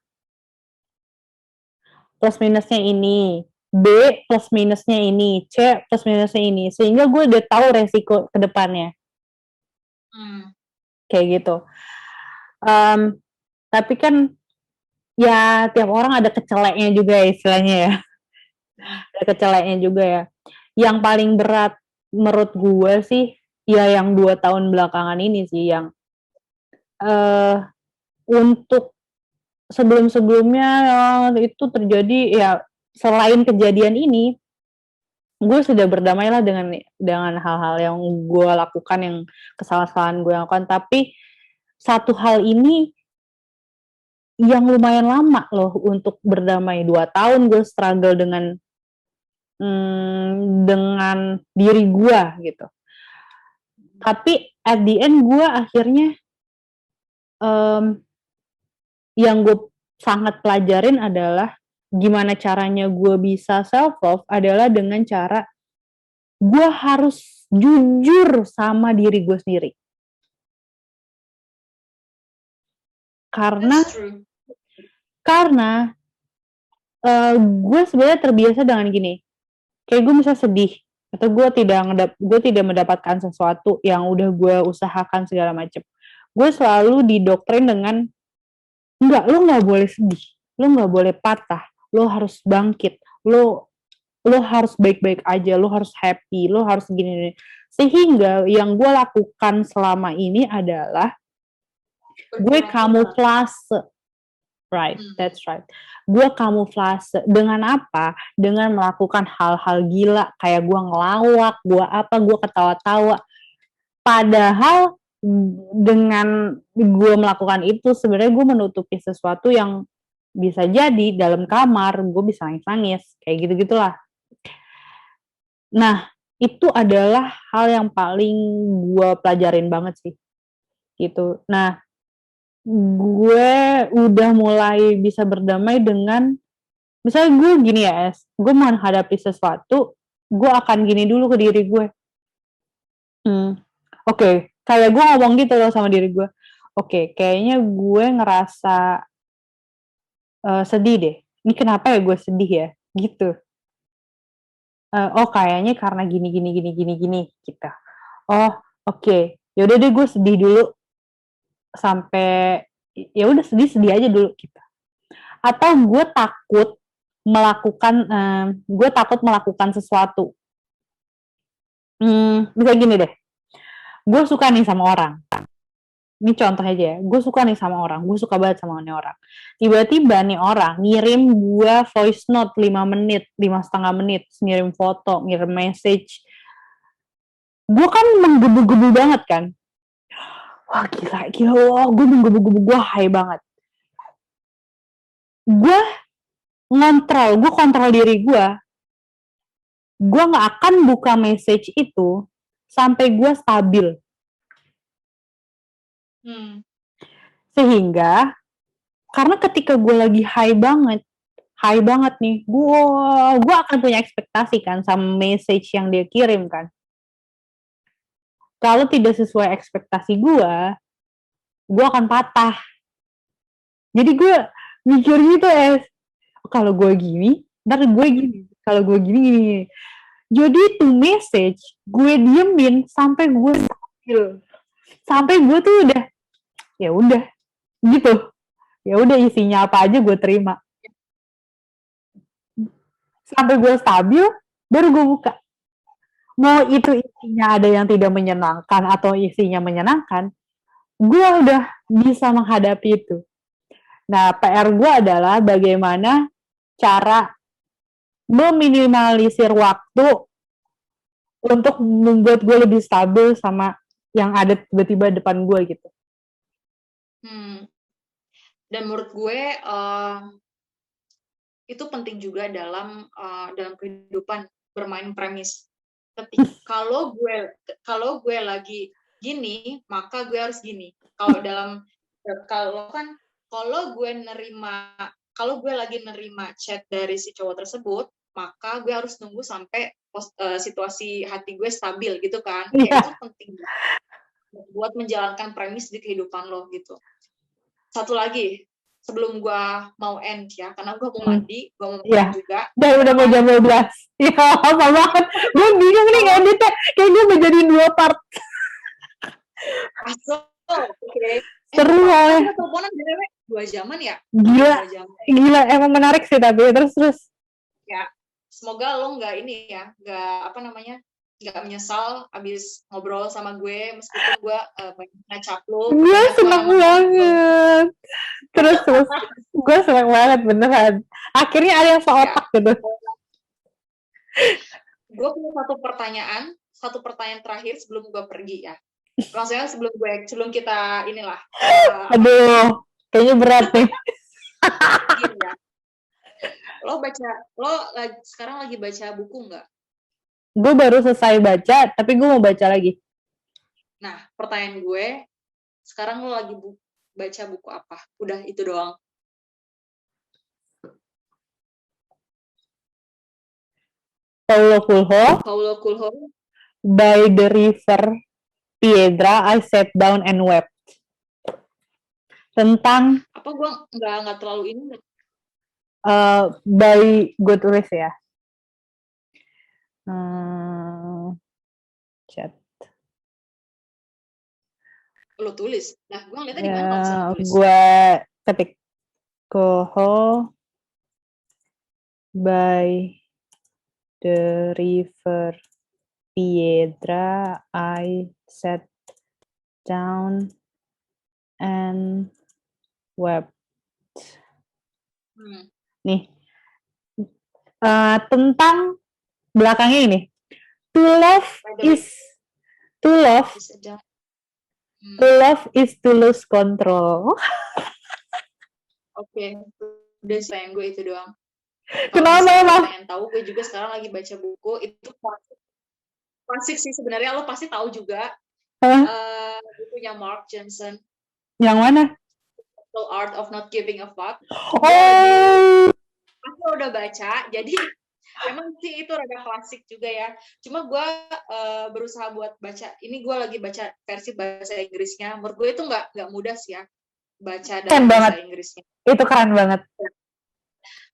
Plus minusnya ini, B plus minusnya ini, C plus minusnya ini. Sehingga gue udah tahu resiko ke depannya. Kayak gitu. Tapi kan ya tiap orang ada keceleknya juga ya istilahnya ya. Ada keceleknya juga ya. Yang paling berat menurut gue sih ya yang 2 tahun belakangan ini sih, yang untuk sebelum-sebelumnya itu terjadi ya, selain kejadian ini gue sudah berdamailah dengan hal-hal yang gue lakukan, yang kesalahan-kesalahan gue lakukan. Tapi satu hal ini yang lumayan lama loh untuk berdamai. 2 tahun gue struggle dengan diri gue gitu. Tapi at the end gue akhirnya yang gue sangat pelajarin adalah gimana caranya gue bisa self love adalah dengan cara gue harus jujur sama diri gue sendiri. Karena gue sebenarnya terbiasa dengan gini, kayak gue bisa sedih atau gue tidak mendapatkan sesuatu yang udah gue usahakan segala macam, gue selalu didoktrin dengan enggak, lo nggak boleh sedih, lo nggak boleh patah, lo harus bangkit, lo harus baik-baik aja, lo harus happy, lo harus gini. Sehingga yang gue lakukan selama ini adalah gue kamuflase. Right, that's right. Gue kamuflase dengan apa? Dengan melakukan hal-hal gila, kayak gue ngelawak, gue ketawa-tawa. Padahal dengan gue melakukan itu sebenarnya gue menutupi sesuatu yang bisa jadi dalam kamar gue bisa nangis-nangis kayak gitu-gitulah. Nah itu adalah hal yang paling gue pelajarin banget sih gitu. Nah gue udah mulai bisa berdamai dengan, misalnya gue gini ya Es, gue menghadapi sesuatu, gue akan gini dulu ke diri gue. Oke. Kayak gue ngomong gitu loh sama diri gue, oke, kayaknya gue ngerasa sedih deh. Ini kenapa ya gue sedih ya? Gitu. Oh kayaknya karena gini gitu. Oh oke. Yaudah deh gue sedih dulu sampai ya udah sedih aja dulu gitu. Atau gue takut melakukan sesuatu. Bisa gini deh, gue suka nih sama orang. Ini contoh aja ya, gue suka nih sama orang, gue suka banget sama nih orang. Tiba-tiba nih orang ngirim gue voice note 5 menit, 5,5 menit, ngirim foto, ngirim message. Gue kan menggebu-gebu banget kan. Wah gila, wah, gue menggebu-gebu, gue high banget. Gue kontrol diri gue gak akan buka message itu sampai gue stabil. Sehingga karena ketika gue lagi high banget nih, gue akan punya ekspektasi kan sama message yang dia kirim kan. Kalau tidak sesuai ekspektasi gue akan patah. Jadi gue mikir gitu kalau gue gini, ntar gue gini. Kalau gue gini. Jadi itu message gue diemin sampai gue stabil. Sampai gue tuh udah gitu. Ya udah isinya apa aja gue terima. Sampai gue stabil baru gue buka. Mau itu isinya ada yang tidak menyenangkan atau isinya menyenangkan, gue udah bisa menghadapi itu. Nah, PR gue adalah bagaimana cara meminimalisir waktu untuk membuat gue lebih stabil sama yang ada tiba-tiba depan gue gitu. Dan menurut gue itu penting juga dalam kehidupan bermain premis. Kalau gue lagi gini, maka gue harus gini. Kalau gue lagi nerima chat dari si cowok tersebut, maka gue harus nunggu sampai situasi hati gue stabil gitu kan. Itu penting buat menjalankan premis di kehidupan lo gitu. Satu lagi, sebelum gue mau end ya, karena gue mau mandi, gue mau makan juga. Dan udah mau jam 12. Ya, apa banget. Gue bingung nih ngeditnya. Kayak gue menjadi 2 part. Oke. Seru lah. Teleponan 2 jaman ya? Gila. Emang menarik sih tapi terus. Ya, semoga lo nggak nggak menyesal abis ngobrol sama gue, meskipun gue banyak ngecap lo. Gue seneng banget. Terus gue seneng banget beneran. Akhirnya ada yang seotak gitu. Gue punya satu pertanyaan terakhir sebelum gue pergi ya. Maksudnya sebelum kita inilah. Aduh, kayaknya berat nih. Ya. Lo sekarang lagi baca buku nggak? Gue baru selesai baca, tapi gue mau baca lagi. Nah, pertanyaan gue, sekarang lo lagi baca buku apa? Udah itu doang. Paulo Coelho. By the river Piedra, I sat down and wept. Tentang apa? Gue nggak terlalu ini. Gue tulis ya. Chat. Lo tulis? Nah, gue ngeliatnya di mana? Gue ketik Coelho by the river Piedra, I sat down and wept. Nih, tentang belakangnya ini, to love is to lose control. Oke, udah sayang gue itu doang. Kenapa emang? Pengen tahu, gue juga sekarang lagi baca buku itu klasik sih sebenarnya, lo pasti tahu juga. Bukunya Mark Johnson. Yang mana? The Art of Not Giving a Fuck. Aku udah baca, jadi emang sih itu rada klasik juga ya. Cuma gue berusaha buat baca. Ini gue lagi baca versi bahasa Inggrisnya. Menurut gue itu nggak mudah sih ya baca dalam bahasa Inggrisnya. Itu keren banget.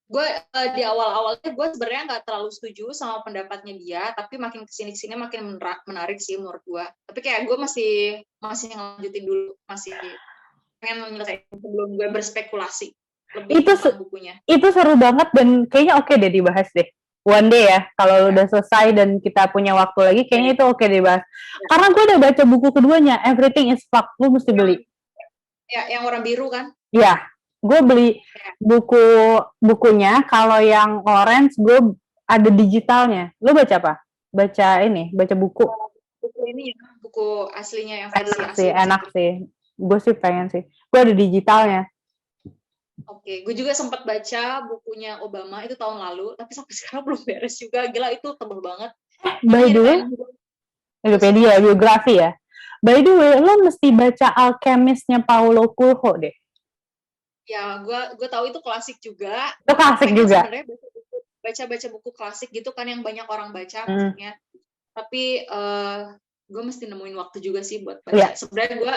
Gue di awal-awalnya gue sebenarnya nggak terlalu setuju sama pendapatnya dia, tapi makin kesini makin menarik sih menurut gue. Tapi kayak gue masih ngelanjutin dulu, masih pengen menyelesaikan sebelum gue berspekulasi lebih Itu tentang bukunya. Itu seru banget dan kayaknya oke deh dibahas deh. One day ya, kalau udah selesai dan kita punya waktu lagi, kayaknya itu oke dibahas. Karena gue udah baca buku keduanya, Everything is Fucked, lu mesti beli. Ya, yang warna biru kan? Ya, gue beli bukunya. Kalau yang orange, gue ada digitalnya. Lu baca apa? Baca buku. Buku ini ya, buku aslinya yang versi Enak asli. sih, enak sih. Gue sih pengen sih. Gue ada digitalnya. Oke, gue juga sempat baca bukunya Obama itu tahun lalu, tapi sampai sekarang belum beres juga. Gila, itu tebel banget. By the way, Wikipedia, biografi ya. By the way, lo mesti baca Alchemist-nya Paulo Coelho deh. Ya, gue tahu itu klasik juga. Itu klasik juga. Sebenarnya baca buku klasik gitu kan yang banyak orang baca maksudnya. Tapi gue mesti nemuin waktu juga sih buat baca. Yeah. Sebenarnya gue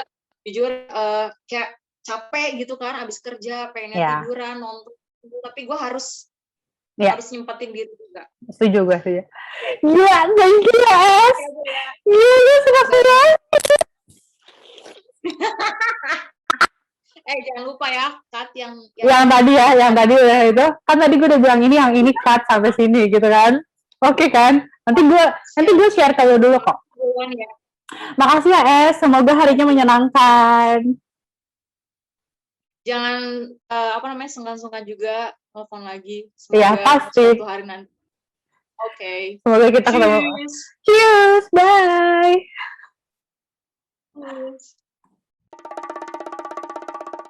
jujur kayak capek gitu kan, abis kerja pengennya tiduran nonton, tapi gue harus nyempetin diri juga. Setuju gue sih. Gila, thank you guys. Gila, suka banget. Jangan lupa ya, cut yang tadi udah itu. Kan tadi gue udah bilang yang ini cut sampai sini gitu kan. Oke kan? Nanti gue share ke lo dulu kok. Makasih ya Es, semoga harinya menyenangkan. Jangan sungkan-sungkan juga telepon lagi. Iya, pasti. Suatu hari nanti. Oke. Semoga kita ketemu. Cheers.